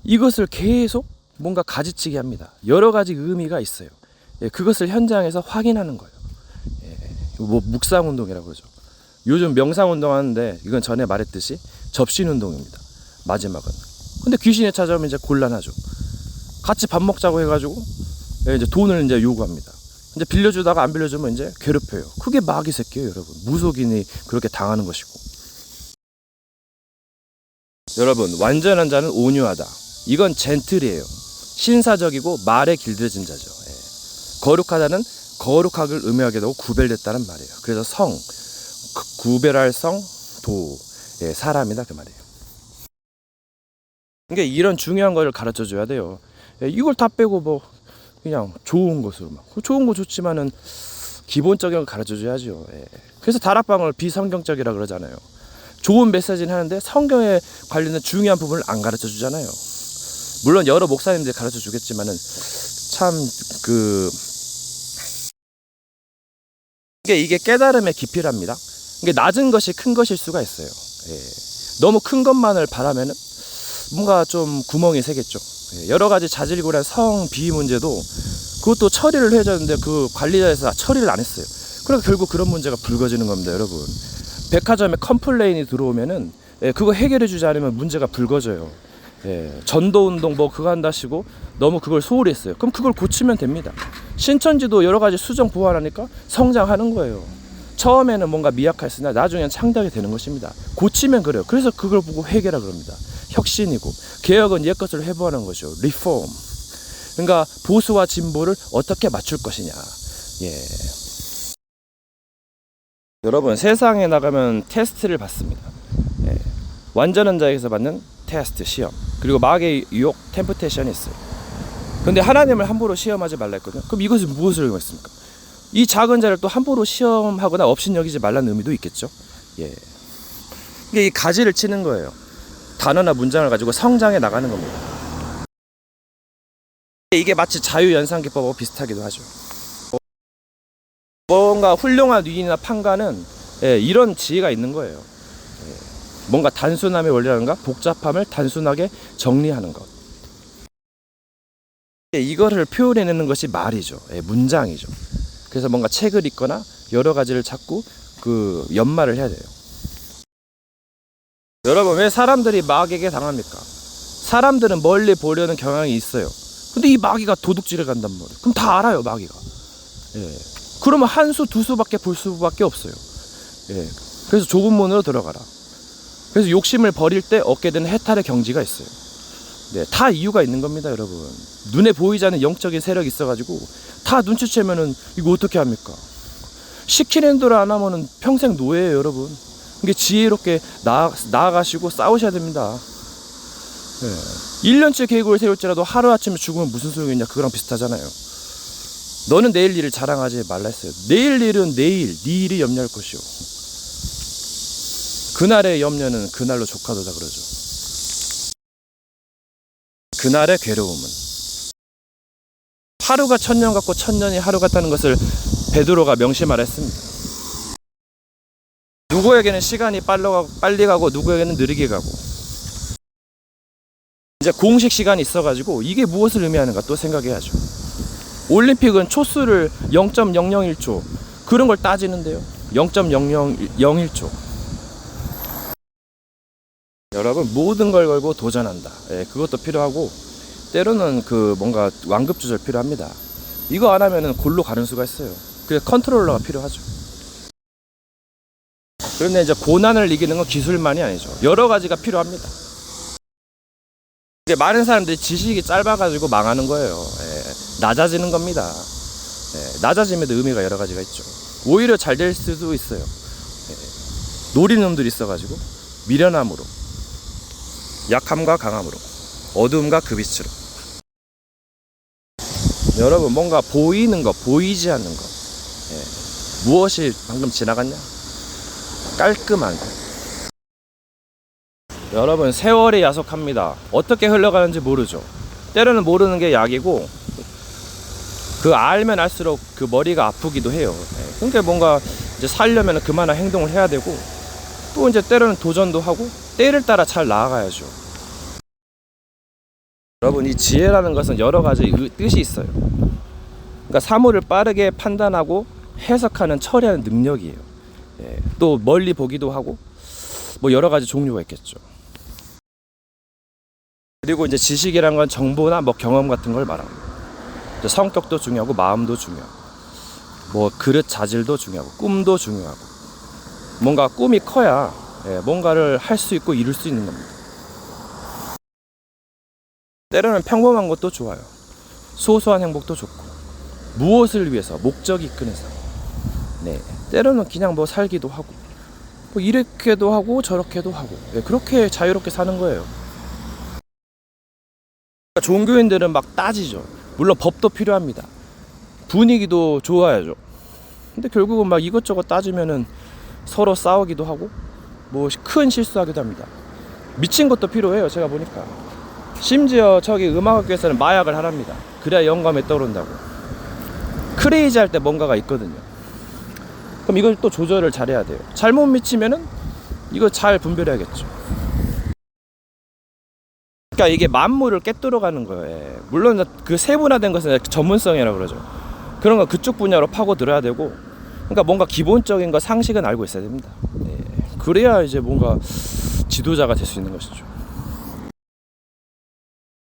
이것을 계속 뭔가 가지치게 합니다. 여러 가지 의미가 있어요. 예, 그것을 현장에서 확인하는 거예요. 예, 뭐 묵상운동이라고 그러죠. 요즘 명상운동 하는데 이건 전에 말했듯이 접신운동입니다. 마지막은. 근데 귀신이 찾아오면 이제 곤란하죠. 같이 밥 먹자고 해가지고 예, 이제 돈을 이제 요구합니다. 이제 빌려주다가 안 빌려주면 이제 괴롭혀요. 그게 마귀 새끼예요, 여러분. 무속인이 그렇게 당하는 것이고. 여러분, 완전한 자는 온유하다. 이건 젠틀이에요. 신사적이고 말에 길들여진 자죠. 예. 거룩하다는 거룩하길 의미하기도 하고 구별됐다는 말이에요. 그래서 성, 구별할 성, 도, 예, 사람이다 그 말이에요. 그러니까 이런 중요한 거를 가르쳐 줘야 돼요. 예, 이걸 다 빼고 뭐 그냥 좋은 것으로 막 좋은 거 좋지만은 기본적인 걸 가르쳐 줘야죠. 예. 그래서 다락방을 비성경적이라 그러잖아요. 좋은 메시지는 하는데 성경에 관련된 중요한 부분을 안 가르쳐 주잖아요. 물론 여러 목사님들이 가르쳐 주겠지만은 참 이게 깨달음의 깊이랍니다. 이게 낮은 것이 큰 것일 수가 있어요. 예. 너무 큰 것만을 바라면은 뭔가 좀 구멍이 새겠죠. 예. 여러 가지 자질구레한 성비 문제도 그것도 처리를 해야 되는데 그 관리자에서 처리를 안 했어요. 그러니까 결국 그런 문제가 불거지는 겁니다, 여러분. 백화점에 컴플레인이 들어오면은 예, 그거 해결해 주지 않으면 문제가 불거져요. 예, 전도운동 뭐 그거 한다시고 너무 그걸 소홀히 했어요. 그럼 그걸 고치면 됩니다. 신천지도 여러 가지 수정 보완하니까 성장하는 거예요. 처음에는 뭔가 미약했으나 나중에는 창작이 되는 것입니다. 고치면 그래요. 그래서 그걸 보고 회개라 그럽니다. 혁신이고 개혁은 옛것을 회복하는 거죠. 리폼. 그러니까 보수와 진보를 어떻게 맞출 것이냐. 예. 여러분, 세상에 나가면 테스트를 받습니다. 예. 완전한 자에게서 받는 테스트, 시험. 그리고 마귀의 유혹, 템프테이션이 있어요. 근데 하나님을 함부로 시험하지 말라 했거든요. 그럼 이것은 무엇을 의미했습니까? 이 작은 자를 또 함부로 시험하거나 업신여기지 말라는 의미도 있겠죠. 예. 이게 이 가지를 치는 거예요. 단어나 문장을 가지고 성장해 나가는 겁니다. 이게 마치 자유연상기법하고 비슷하기도 하죠. 뭔가 훌륭한 위인이나 판가는 예, 이런 지혜가 있는 거예요. 예, 뭔가 단순함의 원리라는가 복잡함을 단순하게 정리하는 것. 예, 이거를 표현해내는 것이 말이죠. 예, 문장이죠. 그래서 뭔가 책을 읽거나 여러 가지를 찾고 그 연말을 해야 돼요. 여러분, 왜 사람들이 마귀에게 당합니까? 사람들은 멀리 보려는 경향이 있어요. 근데 이 마귀가 도둑질을 간단 말이에요. 그럼 다 알아요, 마귀가. 예. 그러면 한 수, 두 수밖에 볼 수밖에 없어요. 예. 그래서 좁은 문으로 들어가라. 그래서 욕심을 버릴 때 얻게 되는 해탈의 경지가 있어요. 네, 다 이유가 있는 겁니다, 여러분. 눈에 보이지 않는 영적인 세력이 있어가지고 다 눈치채면은 이거 어떻게 합니까? 시키는 대로 안 하면은 평생 노예예요, 여러분. 이게 지혜롭게 나아가시고 싸우셔야 됩니다. 예. 1년치 계획을 세울지라도 하루아침에 죽으면 무슨 소용이냐, 그거랑 비슷하잖아요. 너는 내일 일을 자랑하지 말라 했어요. 내일 일은 내일, 네 일이 염려할 것이오. 그날의 염려는 그날로 족하도다 그러죠. 그날의 괴로움은 하루가 천년 같고 천년이 하루 같다는 것을 베드로가 명심하랬습니다. 누구에게는 시간이 빨리 가고 누구에게는 느리게 가고 이제 공식 시간이 있어가지고 이게 무엇을 의미하는가 또 생각해야죠. 올림픽은 초수를 0.001초 그런 걸 따지는데요. 0.0001초. 여러분, 모든 걸 걸고 도전한다. 예, 그것도 필요하고 때로는 그 뭔가 완급 조절 필요합니다. 이거 안 하면은 골로 가는 수가 있어요. 그래서 컨트롤러가 필요하죠. 그런데 이제 고난을 이기는 건 기술만이 아니죠. 여러 가지가 필요합니다. 이제 많은 사람들이 지식이 짧아가지고 망하는 거예요. 예, 낮아지는 겁니다. 예, 낮아짐에도 의미가 여러 가지가 있죠. 오히려 잘 될 수도 있어요. 예, 노리는 놈들이 있어가지고 미련함으로, 약함과 강함으로, 어두움과 그 빛으로. 여러분, 뭔가 보이는 것, 보이지 않는 것. 예, 무엇이 방금 지나갔냐? 깔끔한 것. 여러분, 세월이 야속합니다. 어떻게 흘러가는지 모르죠. 때로는 모르는 게 약이고 그 알면 알수록 그 머리가 아프기도 해요. 그러니까 뭔가 이제 살려면 그만한 행동을 해야 되고, 또 이제 때로는 도전도 하고 때를 따라 잘 나아가야죠. 여러분, 이 지혜라는 것은 여러 가지 뜻이 있어요. 그러니까 사물을 빠르게 판단하고 해석하는 처리하는 능력이에요. 또 멀리 보기도 하고 뭐 여러 가지 종류가 있겠죠. 그리고 이제 지식이란 건 정보나 뭐 경험 같은 걸 말합니다. 성격도 중요하고 마음도 중요하고 뭐 그릇 자질도 중요하고 꿈도 중요하고, 뭔가 꿈이 커야 뭔가를 할 수 있고 이룰 수 있는 겁니다. 때로는 평범한 것도 좋아요. 소소한 행복도 좋고, 무엇을 위해서 목적이 이끈해서 때로는 그냥 뭐 살기도 하고 뭐 이렇게도 하고 저렇게도 하고 그렇게 자유롭게 사는 거예요. 종교인들은 막 따지죠. 물론 법도 필요합니다. 분위기도 좋아야죠. 근데 결국은 막 이것저것 따지면은 서로 싸우기도 하고 뭐 큰 실수하기도 합니다. 미친 것도 필요해요. 제가 보니까 심지어 저기 음악학교에서는 마약을 하랍니다. 그래야 영감에 떠오른다고. 크레이지 할 때 뭔가가 있거든요. 그럼 이걸 또 조절을 잘해야 돼요. 잘못 미치면은 이거 잘 분별해야겠죠. 그러니까 이게 만물을 꿰뚫어가는 거예요. 물론 그 세분화된 것은 전문성이라고 그러죠. 그런 거 그쪽 분야로 파고들어야 되고, 그러니까 뭔가 기본적인 거 상식은 알고 있어야 됩니다. 그래야 이제 뭔가 지도자가 될 수 있는 것이죠.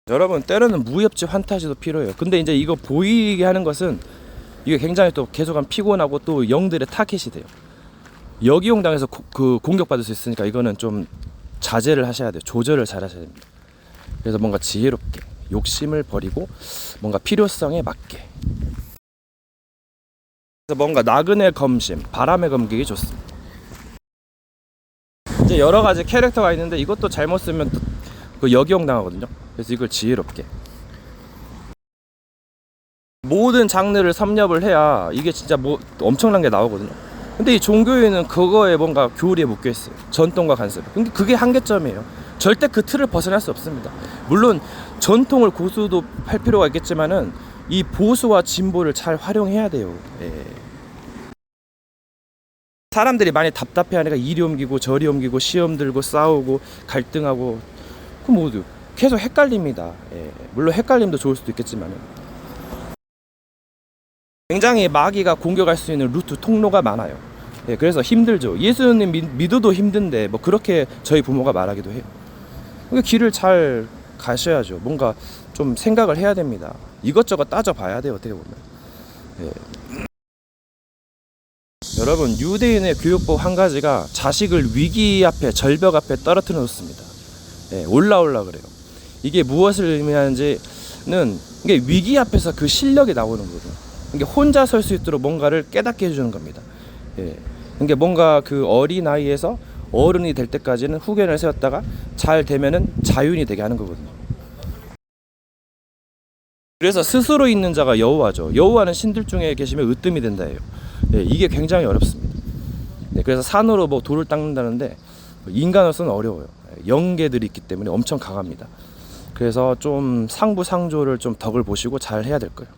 여러분, 때로는 무협지 환타지도 필요해요. 근데 이제 이거 보이게 하는 것은 이게 굉장히 또 계속한 피곤하고 또 영들의 타겟이 돼요. 여기용당해서 그 공격받을 수 있으니까 이거는 좀 자제를 하셔야 돼요. 조절을 잘 하셔야 됩니다. 그래서 뭔가 지혜롭게 욕심을 버리고 뭔가 필요성에 맞게, 그래서 뭔가 나그네 검심, 바람의 검객이 좋습니다. 이제 여러 가지 캐릭터가 있는데 이것도 잘못 쓰면 또 그 역이용 당하거든요. 그래서 이걸 지혜롭게 모든 장르를 섭렵을 해야 이게 진짜 뭐 엄청난 게 나오거든요. 근데 이 종교에는 그거에 뭔가 교리에 묶여 있어요. 전통과 간섭. 근데 그게 한계점이에요. 절대 그 틀을 벗어날 수 없습니다. 물론 전통을 고수도 할 필요가 있겠지만은 이 보수와 진보를 잘 활용해야 돼요. 사람들이 많이 답답해하니까 이리 옮기고 저리 옮기고 시험 들고 싸우고 갈등하고 그 모두 계속 헷갈립니다. 물론 헷갈림도 좋을 수도 있겠지만은 굉장히 마귀가 공격할 수 있는 루트 통로가 많아요. 그래서 힘들죠. 예수님 믿어도 힘든데 뭐 그렇게 저희 부모가 말하기도 해요. 길을 잘 가셔야죠. 뭔가 좀 생각을 해야 됩니다. 이것저것 따져봐야 돼요. 어떻게 보면. 여러분, 유대인의 교육법 한 가지가 자식을 위기 앞에 절벽 앞에 떨어뜨려 놓습니다. 올라오려 그래요. 이게 무엇을 의미하는지는 이게 위기 앞에서 그 실력이 나오는 거죠. 이게 혼자 설 수 있도록 뭔가를 깨닫게 해주는 겁니다. 이게 뭔가 그 어린 나이에서 어른이 될 때까지는 후견을 세웠다가 잘 되면은 자윤이 되게 하는 거거든요. 그래서 스스로 있는 자가 여호와죠. 여호와는 신들 중에 계시면 으뜸이 된다예요. 이게 굉장히 어렵습니다. 그래서 산으로 뭐 돌을 닦는다는데 인간으로서는 어려워요. 영계들이 있기 때문에 엄청 강합니다. 그래서 좀 상부상조를 좀 덕을 보시고 잘 해야 될 거예요.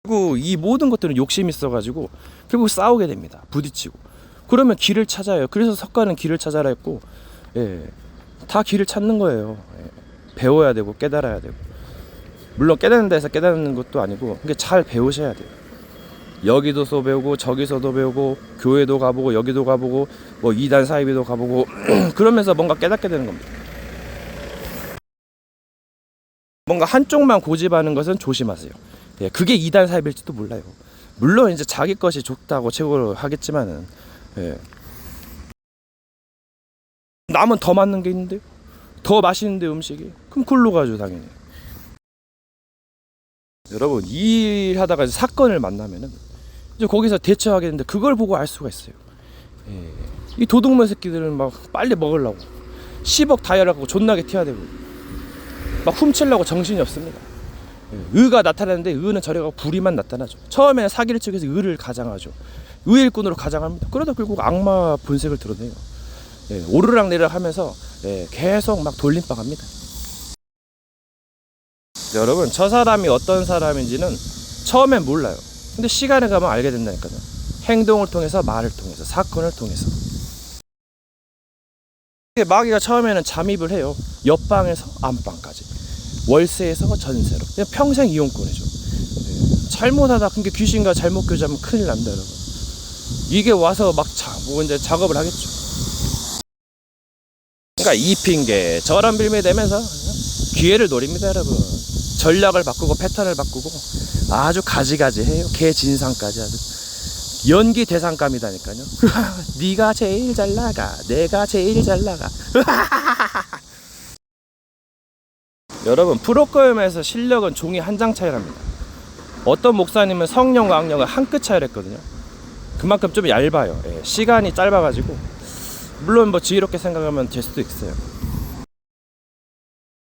그리고 이 모든 것들은 욕심이 있어가지고 결국 싸우게 됩니다. 부딪히고. 그러면 길을 찾아요. 그래서 석가는 길을 찾아라 했고, 다 길을 찾는 거예요. 배워야 되고 깨달아야 되고. 물론 깨닫는 데서 깨닫는 것도 아니고 잘 배우셔야 돼요. 여기도서 배우고 저기서도 배우고 교회도 가보고 여기도 가보고 뭐 이단 사이비도 가보고 그러면서 뭔가 깨닫게 되는 겁니다. 뭔가 한쪽만 고집하는 것은 조심하세요. 그게 이단 사이비일지도 몰라요. 물론 이제 자기 것이 좋다고 최고로 하겠지만은 남은 더 맞는 게 있는데 더 맛있는데 음식이 그럼 굴로 가죠 당연히. 여러분, 일하다가 사건을 만나면은 이제 거기서 대처하겠는데 그걸 보고 알 수가 있어요. 이 도둑놈 새끼들은 막 빨리 먹으려고 10억 다이아라고 존나게 튀어대고 막 훔치려고 정신이 없습니다. 의가 나타나는데 의는 저래가 불의만 나타나죠. 처음에는 사기를 치기 위해서 의를 가장하죠. 의일꾼으로 가장합니다. 그러다 결국 악마 본색을 드러내요. 오르락내리락 하면서 계속 막 돌림빵 합니다. 여러분, 저 사람이 어떤 사람인지는 처음엔 몰라요. 근데 시간에 가면 알게 된다니까요. 행동을 통해서, 말을 통해서, 사건을 통해서. 마귀가 처음에는 잠입을 해요. 옆방에서 안방까지, 월세에서 전세로, 그냥 평생 이용권이죠. 잘못하다 그게 귀신과 잘못 교제하면 큰일 납니다, 여러분. 이게 와서 막 뭐 이제 작업을 하겠죠. 그러니까 이 핑계 저런 빌미 되면서 기회를 노립니다, 여러분. 전략을 바꾸고 패턴을 바꾸고 아주 가지가지해요. 개진상까지 아주 연기 대상감이다니까요. 네가 제일 잘 나가, 내가 제일 잘 나가. 여러분, 프로그램에서 실력은 종이 한 장 차이랍니다. 어떤 목사님은 성령과 악령을 한 끗 차이를 했거든요. 그만큼 좀 얇아요. 예, 시간이 짧아가지고. 물론 뭐 지혜롭게 생각하면 될 수도 있어요.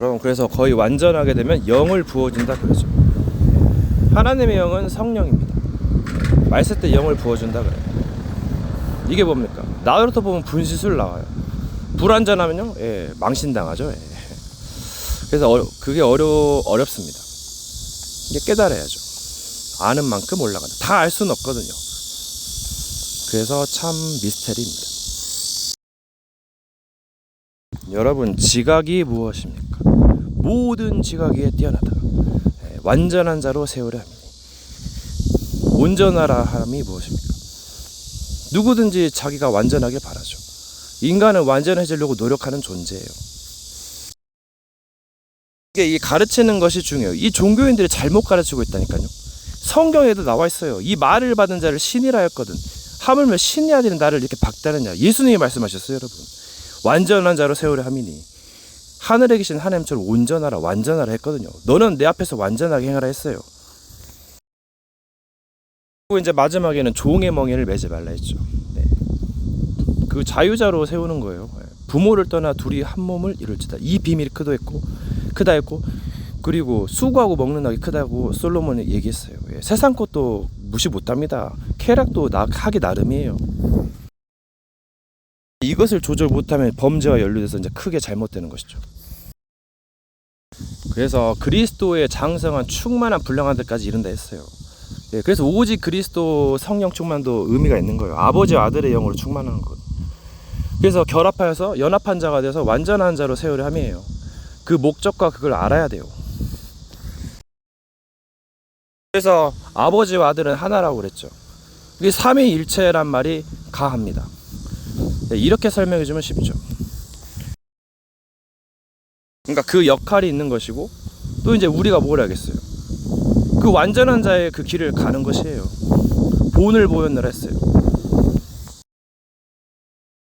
여러분, 그래서 거의 완전하게 되면 영을 부어준다 그러죠. 하나님의 영은 성령입니다. 말 쓸 때 영을 부어준다 그래요. 이게 뭡니까? 나로부터 보면 분시술 나와요. 불완전하면요, 예, 망신당하죠. 예. 그래서 그게 어렵습니다. 이게 깨달아야죠. 아는 만큼 올라간다. 다 알 수는 없거든요. 그래서 참 미스테리입니다. 여러분, 지각이 무엇입니까? 모든 지각에 뛰어나다. 완전한 자로 세우려 함이니. 온전하라 함이 무엇입니까? 누구든지 자기가 완전하길 바라죠. 인간은 완전해지려고 노력하는 존재예요. 이게 이 가르치는 것이 중요해요. 이 종교인들이 잘못 가르치고 있다니까요. 성경에도 나와 있어요. 이 말을 받은 자를 신이라 했거든. 하물며 신이 아닌 나를 이렇게 박다느냐. 예수님이 말씀하셨어요, 여러분. 완전한 자로 세우려 함이니. 하늘에 계신 하나님처럼 온전하라, 완전하라 했거든요. 너는 내 앞에서 완전하게 행하라 했어요. 그리고 이제 마지막에는 종의 멍에를 매지 말라 했죠. 네. 그 자유자로 세우는 거예요. 부모를 떠나 둘이 한 몸을 이룰지다. 이 비밀이 크다 했고, 그리고 수고하고 먹는 낙이 크다고 솔로몬이 얘기했어요. 예. 세상 것도 무시 못합니다. 쾌락도 하기 나름이에요. 이것을 조절 못하면 범죄와 연루돼서 이제 크게 잘못되는 것이죠. 그래서 그리스도의 장성한 충만한 분량한 데까지 이른다 했어요. 예, 그래서 오직 그리스도 성령 충만도 의미가 있는 거예요. 아버지와 아들의 영으로 충만한 것. 그래서 결합하여서 연합한 자가 돼서 완전한 자로 세우려 함이에요. 그 목적과 그걸 알아야 돼요. 그래서 아버지와 아들은 하나라고 그랬죠. 이게 삼위일체란 말이 가합니다. 네, 이렇게 설명해 주면 쉽죠. 그러니까 그 역할이 있는 것이고, 또 이제 우리가 뭘 하겠어요. 그 완전한 자의 그 길을 가는 것이에요. 본을 보였느라 했어요.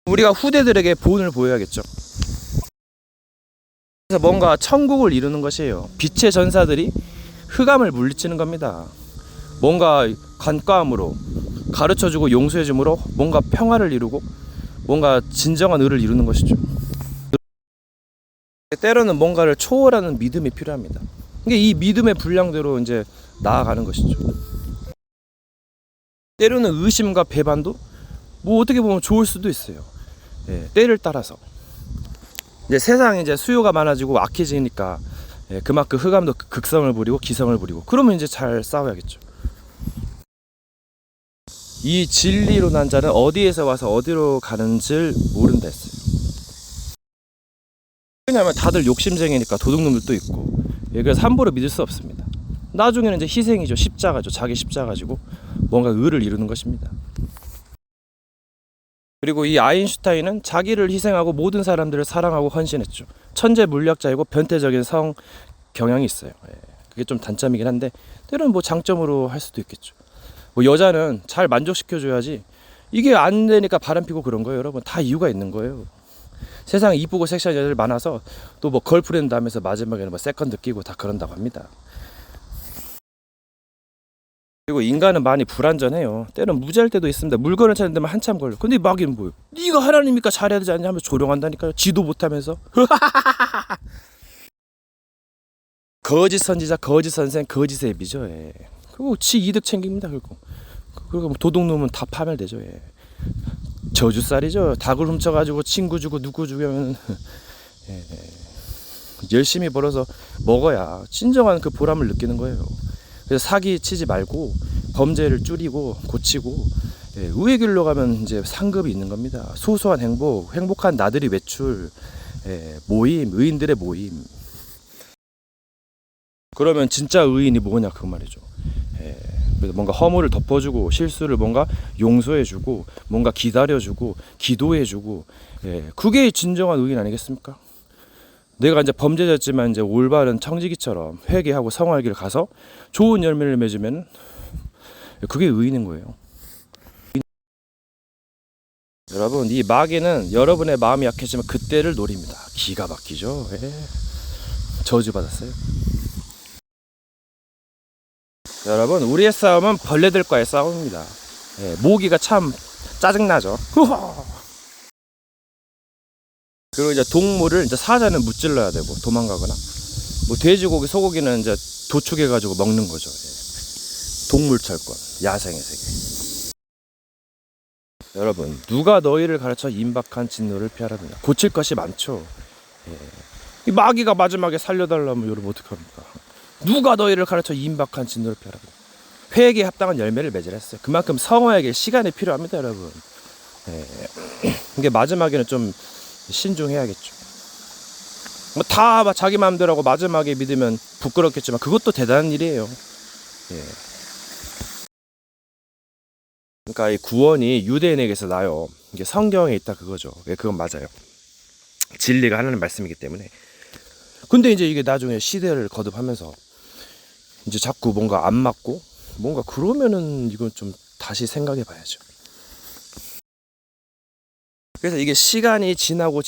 우리가 후대들에게 본을 보여야겠죠. 그래서 뭔가 천국을 이루는 것이에요. 빛의 전사들이 흑암을 물리치는 겁니다. 뭔가 관과함으로 가르쳐주고 용서해줌으로 뭔가 평화를 이루고 뭔가 진정한 의를 이루는 것이죠. 때로는 뭔가를 초월하는 믿음이 필요합니다. 이게 이 믿음의 분량대로 이제 나아가는 것이죠. 때로는 의심과 배반도 뭐 어떻게 보면 좋을 수도 있어요. 예, 때를 따라서. 이제 세상에 이제 수요가 많아지고 악해지니까 예, 그만큼 흑암도 극성을 부리고 기성을 부리고 그러면 이제 잘 싸워야겠죠. 이 진리로 난 자는 어디에서 와서 어디로 가는지를 모른다 했어요. 왜냐하면 다들 욕심쟁이니까 도둑놈들도 있고 예, 그래서 함부로 믿을 수 없습니다. 나중에는 이제 희생이죠. 십자가죠. 자기 십자가지고 뭔가 의를 이루는 것입니다. 그리고 이 아인슈타인은 자기를 희생하고 모든 사람들을 사랑하고 헌신했죠. 천재 물리학자이고 변태적인 성 경향이 있어요. 예, 그게 좀 단점이긴 한데 때로는 뭐 장점으로 할 수도 있겠죠. 뭐 여자는 잘 만족시켜줘야지 이게 안 되니까 바람피고 그런 거예요. 여러분 다 이유가 있는 거예요. 세상에 이쁘고 섹시한 여자들 많아서 또 뭐 걸프렌드 하면서 마지막에는 뭐 세컨드 끼고 다 그런다고 합니다. 그리고 인간은 많이 불완전해요. 때는 무지할 때도 있습니다. 물건을 찾는 데만 한참 걸려. 근데 마귀는 뭐예요? 네가 하나님이니까 잘해야 되지 않냐 하면서 조롱한다니까요. 지도 못하면서. 거짓 선지자, 거짓 선생, 거짓 앱이죠. 예. 그리고 지 이득 챙깁니다. 그리고 도둑놈은 다 파멸되죠. 예. 저주살이죠. 닭을 훔쳐가지고 친구 주고 누구 죽이면 예. 열심히 벌어서 먹어야 진정한 그 보람을 느끼는 거예요. 그래서 사기 치지 말고 범죄를 줄이고 고치고, 의의 길로 가면 이제 상급이 있는 겁니다. 소소한 행복, 행복한 나들이 외출, 모임, 의인들의 모임. 그러면 진짜 의인이 뭐냐 그 말이죠. 그래서 뭔가 허물을 덮어주고 실수를 뭔가 용서해주고 뭔가 기다려주고 기도해주고, 그게 진정한 의인 아니겠습니까? 내가 이제 범죄자였지만 이제 올바른 청지기처럼 회개하고 성화의 길을 가서 좋은 열매를 맺으면 그게 의인인 거예요. 여러분, 이 마귀는 여러분의 마음이 약해지면 그때를 노립니다. 기가 막히죠. 저주받았어요. 여러분, 우리의 싸움은 벌레들과의 싸움입니다. 모기가 참 짜증나죠. 그리고 이제 동물을 이제 사자는 무찔러야 되고 도망가거나, 뭐 돼지고기, 소고기는 이제 도축해가지고 먹는 거죠. 동물철권, 야생의 세계. 여러분, 누가 너희를 가르쳐 임박한 진노를 피하라느냐. 고칠 것이 많죠. 이 마귀가 마지막에 살려달라면 여러분 어떡합니까? 누가 너희를 가르쳐 임박한 진노를 피하라느냐. 회개에 합당한 열매를 맺으라 했어요. 그만큼 성화에게 시간이 필요합니다, 여러분. 이게 마지막에는 좀 신중해야겠죠. 뭐 다 자기 마음대로 하고 마지막에 믿으면 부끄럽겠지만 그것도 대단한 일이에요. 그러니까 이 구원이 유대인에게서 나요. 이게 성경에 있다 그거죠. 그건 맞아요. 진리가 하나님 말씀이기 때문에. 근데 이제 이게 나중에 시대를 거듭하면서 이제 자꾸 뭔가 안 맞고 뭔가 그러면은 이건 좀 다시 생각해 봐야죠. 그래서 이게 시간이 지나고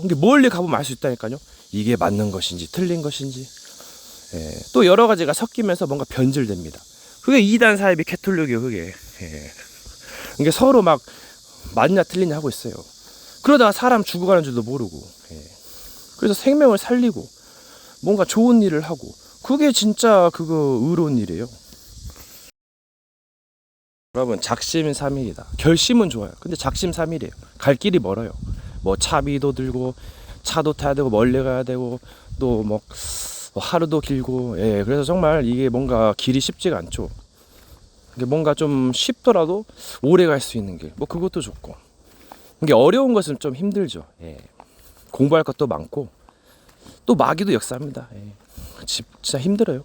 이게 멀리 가보면 알 수 있다니까요. 이게 맞는 것인지 틀린 것인지, 또 여러 가지가 섞이면서 뭔가 변질됩니다. 그게 이단 사이비 캐톨릭이에요. 그게. 이게 서로 막 맞냐 틀리냐 하고 있어요. 그러다가 사람 죽어가는 줄도 모르고, 그래서 생명을 살리고 뭔가 좋은 일을 하고, 그게 진짜 그거 의로운 일이에요. 여러분, 작심삼일이다. 결심은 좋아요. 근데 작심삼일이에요. 갈 길이 멀어요. 뭐 차비도 들고 차도 타야 되고 멀리 가야 되고 또 뭐 하루도 길고, 그래서 정말 이게 뭔가 길이 쉽지가 않죠. 이게 뭔가 좀 쉽더라도 오래 갈 수 있는 길, 뭐 그것도 좋고. 이게 어려운 것은 좀 힘들죠. 공부할 것도 많고 또 마귀도 역사합니다. 진짜 힘들어요.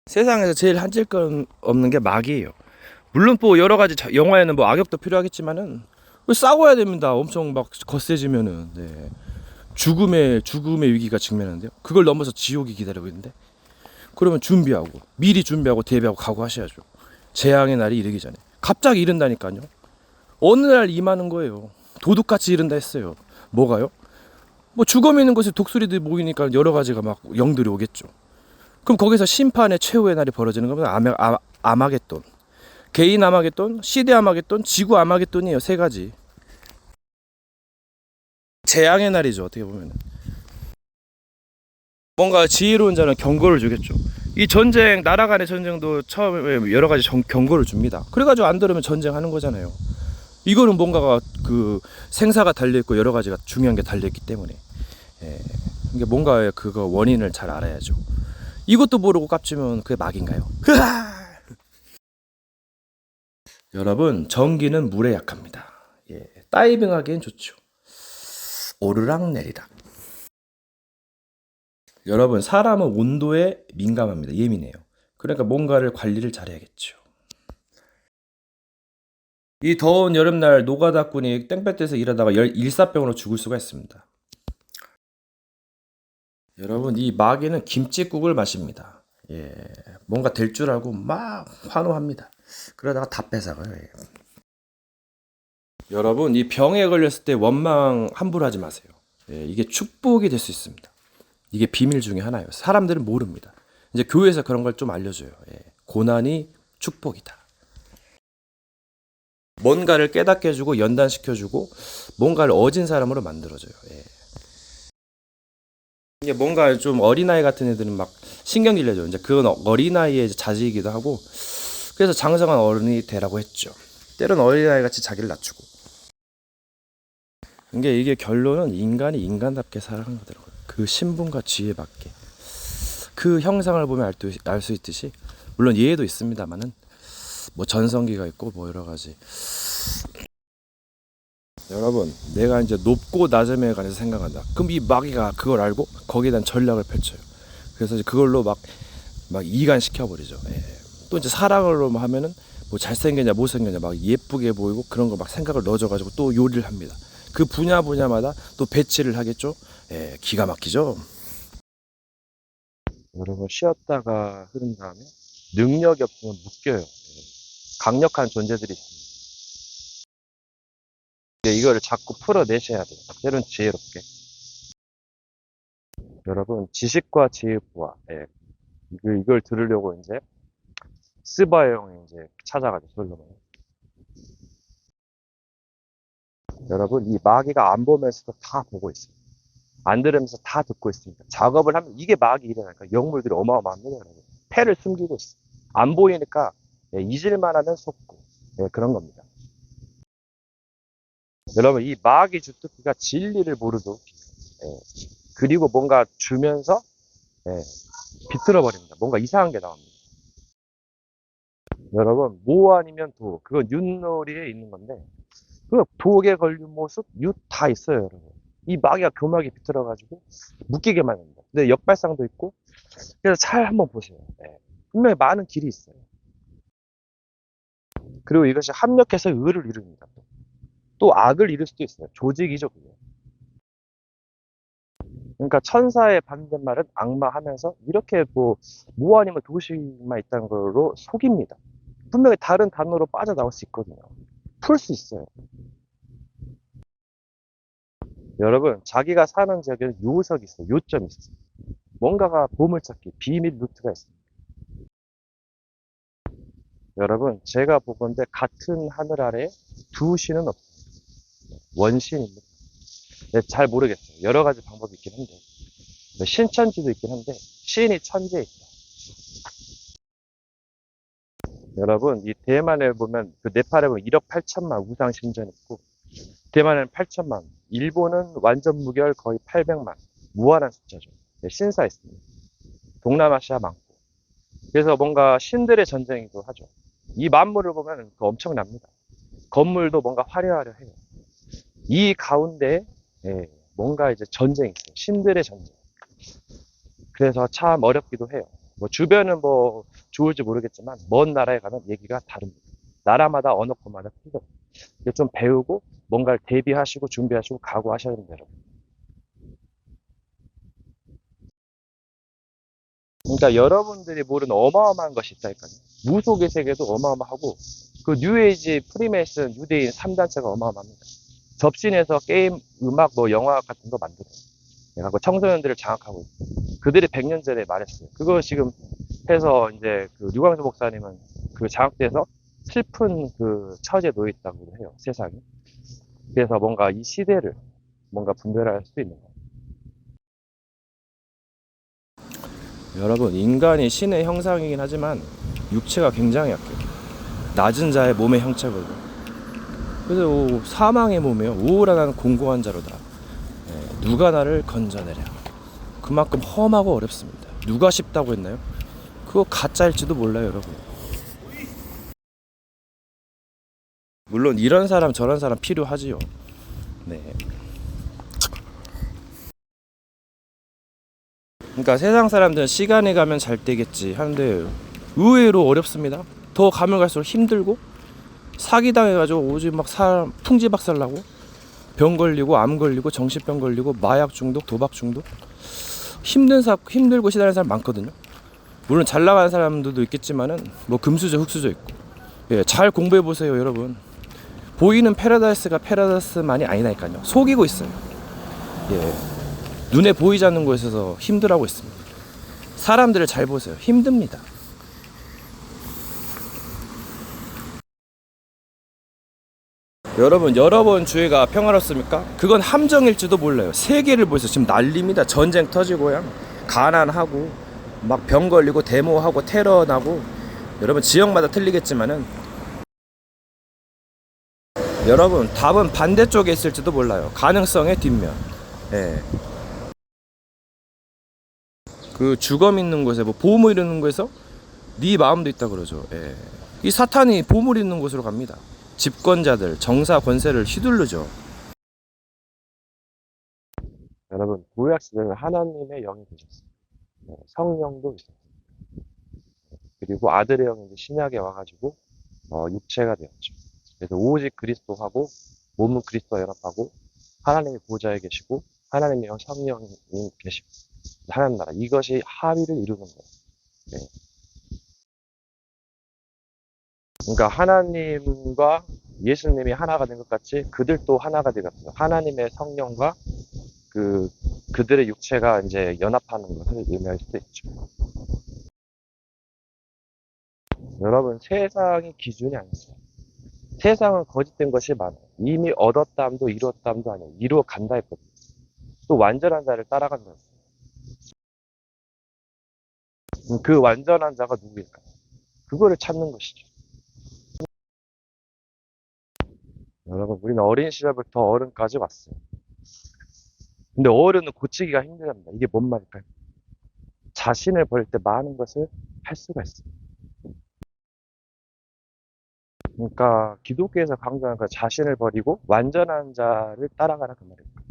세상에서 제일 한질 건 없는 게 마귀예요. 물론 뭐 여러 가지 영화에는 뭐 악역도 필요하겠지만은 싸워야 됩니다. 엄청 막 거세지면은, 죽음의 위기가 직면하는데요. 그걸 넘어서 지옥이 기다리고 있는데, 그러면 미리 준비하고 대비하고 각오하셔야죠. 재앙의 날이 이르기 전에. 갑자기 이른다니까요. 어느 날 임하는 거예요. 도둑같이 이른다 했어요. 뭐가요? 뭐 죽음 있는 곳에 독수리들이 모이니까 여러 가지가 막 영들이 오겠죠. 그럼 거기서 심판의 최후의 날이 벌어지는 거면 아마겟돈, 개인 아마겟돈, 시대 아마겟돈, 지구 아마겟돈이에요. 세 가지. 재앙의 날이죠. 어떻게 보면 뭔가 지혜로운 자는 경고를 주겠죠. 이 전쟁, 나라 간의 전쟁도 처음에 여러 가지 경고를 줍니다. 그래가지고 안 들으면 전쟁하는 거잖아요. 이거는 뭔가가 그 생사가 달려있고 여러 가지가 중요한 게 달려있기 때문에, 이게 뭔가 그거 원인을 잘 알아야죠. 이것도 모르고 깝치면 그게 막인가요? 여러분, 전기는 물에 약합니다. 다이빙하기엔 좋죠. 오르락내리락. 여러분, 사람은 온도에 민감합니다. 예민해요. 그러니까 뭔가를 관리를 잘해야겠죠. 이 더운 여름날 노가다꾼이 땡볕에서 일하다가 일사병으로 죽을 수가 있습니다. 여러분, 이 마귀는 김칫국을 마십니다. 뭔가 될 줄 알고 막 환호합니다. 그러다가 다 뺏어가요. 여러분, 이 병에 걸렸을 때 원망 함부로 하지 마세요. 이게 축복이 될 수 있습니다. 이게 비밀 중에 하나예요. 사람들은 모릅니다. 이제 교회에서 그런 걸 좀 알려줘요. 고난이 축복이다. 뭔가를 깨닫게 해주고 연단시켜주고 뭔가를 어진 사람으로 만들어줘요. 이게 뭔가 좀 어린아이 같은 애들은 막 신경 질려줘요. 이제 그건 어린아이의 자질이기도 하고, 그래서 장성한 어른이 되라고 했죠. 때론 어린아이 같이 자기를 낮추고. 그러니까 이게 결론은 인간이 인간답게 살아가는 거더라고요. 그 신분과 지위에 맞게. 그 형상을 보면 알 수 있듯이, 물론 예외도 있습니다만은 뭐 전성기가 있고 뭐 여러 가지. 여러분, 내가 이제 높고 낮음에 관해서 생각한다. 그럼 이 마귀가 그걸 알고 거기에 대한 전략을 펼쳐요. 그래서 이제 그걸로 막 이간시켜버리죠. 예. 또 이제 사랑으로 하면은 뭐 잘생겼냐 못생겼냐 막 예쁘게 보이고 그런 거 막 생각을 넣어줘가지고 또 요리를 합니다. 그 분야마다 또 배치를 하겠죠. 예, 기가 막히죠. 여러분, 쉬었다가 흐른 다음에 능력이 없으면 묶여요. 예. 강력한 존재들이 있습니다. 근데 이거를 자꾸 풀어내셔야 돼요. 때론 지혜롭게. 여러분, 지식과 지혜의 부와, 예. 이걸 들으려고 이제 스바의 형이 이제 찾아가죠, 솔로몬. 여러분, 이 마귀가 안 보면서도 다 보고 있어요. 안 들으면서 다 듣고 있습니다. 작업을 하면 이게 마귀 일이라니까. 영물들이 어마어마합니다, 여러분. 패를 숨기고 있어요. 안 보이니까 예, 잊을만 하면 속고 예, 그런 겁니다. 여러분, 이 마귀 주특기가 진리를 모르도 예, 그리고 뭔가 주면서 예, 비틀어 버립니다. 뭔가 이상한 게 나옵니다. 여러분, 모 아니면 도, 그건 윷놀이에 있는 건데 그 독에 걸린 모습, 윷 다 있어요, 여러분. 이 마귀가 교묘하게 비틀어가지고 묶이게 만듭니다. 근데 역발상도 있고, 그래서 잘 한번 보세요. 예. 분명히 많은 길이 있어요. 그리고 이것이 합력해서 의를 이룹니다. 또 악을 이룰 수도 있어요. 조직이죠, 그게. 그러니까 천사의 반대말은 악마하면서 이렇게 뭐 아니면 도식만 있다는 걸로 속입니다. 분명히 다른 단어로 빠져나올 수 있거든요. 풀 수 있어요. 여러분, 자기가 사는 지역에는 요석이 있어요. 요점이 있어요. 뭔가가 보물찾기, 비밀 루트가 있습니다. 여러분, 제가 보건대 같은 하늘 아래 두 신은 없습니다. 원신입니다. 네, 잘 모르겠어요. 여러 가지 방법이 있긴 한데. 신천지도 있긴 한데, 신이 천지에 있다. 여러분, 이 대만에 보면, 그 네팔에 보면 1억 8천만 우상 신전 있고, 대만에는 8천만, 일본은 완전 무결 거의 800만, 무한한 숫자죠. 네, 신사 있습니다. 동남아시아 많고. 그래서 뭔가 신들의 전쟁이기도 하죠. 이 만물을 보면 엄청납니다. 건물도 뭔가 화려하려 해요. 이 가운데 예, 뭔가 이제 전쟁이 있어요. 신들의 전쟁. 그래서 참 어렵기도 해요. 뭐 주변은 뭐 좋을지 모르겠지만 먼 나라에 가면 얘기가 다릅니다. 나라마다 언어권마다 틀려요. 좀 배우고 뭔가를 대비하시고 준비하시고 각오하셔야 됩니다, 여러분. 그러니까 여러분들이 모르는 어마어마한 것이 있다니까요. 무속의 세계도 어마어마하고 그 뉴에이지, 프리메이슨, 유대인 3단체가 어마어마합니다. 접신해서 게임, 음악, 뭐 영화 같은 거 만들어요. 내가 그 청소년들을 장악하고 있어요. 그들이 100년 전에 말했어요. 그거 지금 해서 이제 그 류광수 목사님은 그 장악돼서 슬픈 그 처지에 놓여 있다고 해요. 세상이. 그래서 뭔가 이 시대를 뭔가 분별할 수 있는 거예요. 여러분, 인간이 신의 형상이긴 하지만 육체가 굉장히 약해요. 낮은 자의 몸의 형체거든요. 그래서 사망의 몸이에요. 우울한 공고한 자로다. 누가 나를 건져내랴. 그만큼 험하고 어렵습니다. 누가 쉽다고 했나요? 그거 가짜일지도 몰라요, 여러분. 물론 이런 사람 저런 사람 필요하지요. 네. 그러니까 세상 사람들은 시간이 가면 잘 되겠지 하는데 의외로 어렵습니다. 더 가면 갈수록 힘들고 사기당해가지고 오직 막 사람 풍지박살나고 병 걸리고 암 걸리고 정신병 걸리고 마약 중독, 도박 중독 힘들고 시달리는 사람 많거든요. 물론 잘 나가는 사람들도 있겠지만은 뭐 금수저 흑수저 있고. 예, 잘 공부해 보세요, 여러분. 보이는 패러다이스가 패러다이스만이 아니라니까요. 속이고 있어요. 예, 눈에 보이지 않는 곳에서 힘들어하고 있습니다. 사람들을 잘 보세요. 힘듭니다. 여러분, 여러 번 주위가 평화롭습니까? 그건 함정일지도 몰라요. 세계를 보세요. 지금 난립니다. 전쟁 터지고요. 가난하고 막 병 걸리고 데모하고 테러 나고. 여러분, 지역마다 틀리겠지만은 여러분, 답은 반대쪽에 있을지도 몰라요. 가능성의 뒷면. 예. 그 주검 있는 곳에, 뭐 보물 있는 곳에서 네 마음도 있다 그러죠. 예. 이 사탄이 보물 있는 곳으로 갑니다. 집권자들, 정사 권세를 휘두르죠. 여러분, 구약 시대는 하나님의 영이 계셨어요. 네, 성령도 있었어요. 그리고 아들의 영이 이제 신약에 와가지고 육체가 되었죠. 그래서 오직 그리스도하고 몸은 그리스도와 연합하고 하나님의 보좌에 계시고 하나님의 영 성령이 계시고 하나님 나라 이것이 합의를 이루는 거예요. 네. 그러니까 하나님과 예수님이 하나가 된 것 같이 그들도 하나가 되었어요. 하나님의 성령과 그들의 육체가 이제 연합하는 것을 의미할 수도 있죠. 여러분, 세상이 기준이 아니었어요. 세상은 거짓된 것이 많아요. 이미 얻었담도 이루었담도 아니에요. 이루어 간다 했거든요. 또 완전한 자를 따라간 거예요. 그 완전한 자가 누구일까요? 그거를 찾는 것이죠. 여러분, 우리는 어린 시절부터 어른까지 왔어요. 근데 어른은 고치기가 힘들답니다. 이게 뭔 말일까요? 자신을 버릴 때 많은 것을 할 수가 있어요. 그러니까 기독교에서 강조하는 그 자신을 버리고 완전한 자를 따라가라 그 말입니다.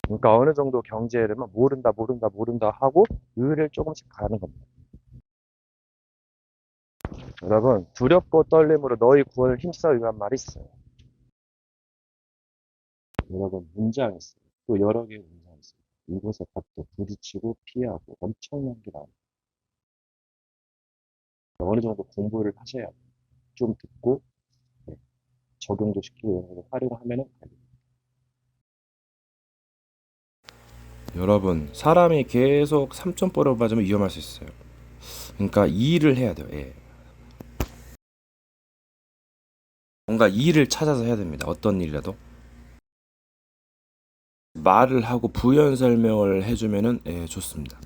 그러니까 어느 정도 경지에 이르면 모른다 하고 의를 조금씩 가는 겁니다. 여러분, 두렵고 떨림으로 너희 구원을 힘써 위한 말이 있어요. 여러분, 문장이 있어요. 또 여러 개의 문장이 있어요. 이곳에 밭도 부딪히고 피하고 엄청난 게 나와요. 어느 정도 공부를 하셔야 돼요. 좀 듣고 네, 적용도 시키고 이런 걸 활용하면은 됩니다. 여러분, 사람이 계속 삼천포로 맞으면 위험할 수 있어요. 그러니까 이 일을 해야 돼요. 예. 뭔가 일을 찾아서 해야 됩니다. 어떤 일이라도. 말을 하고 부연 설명을 해주면은 예, 좋습니다.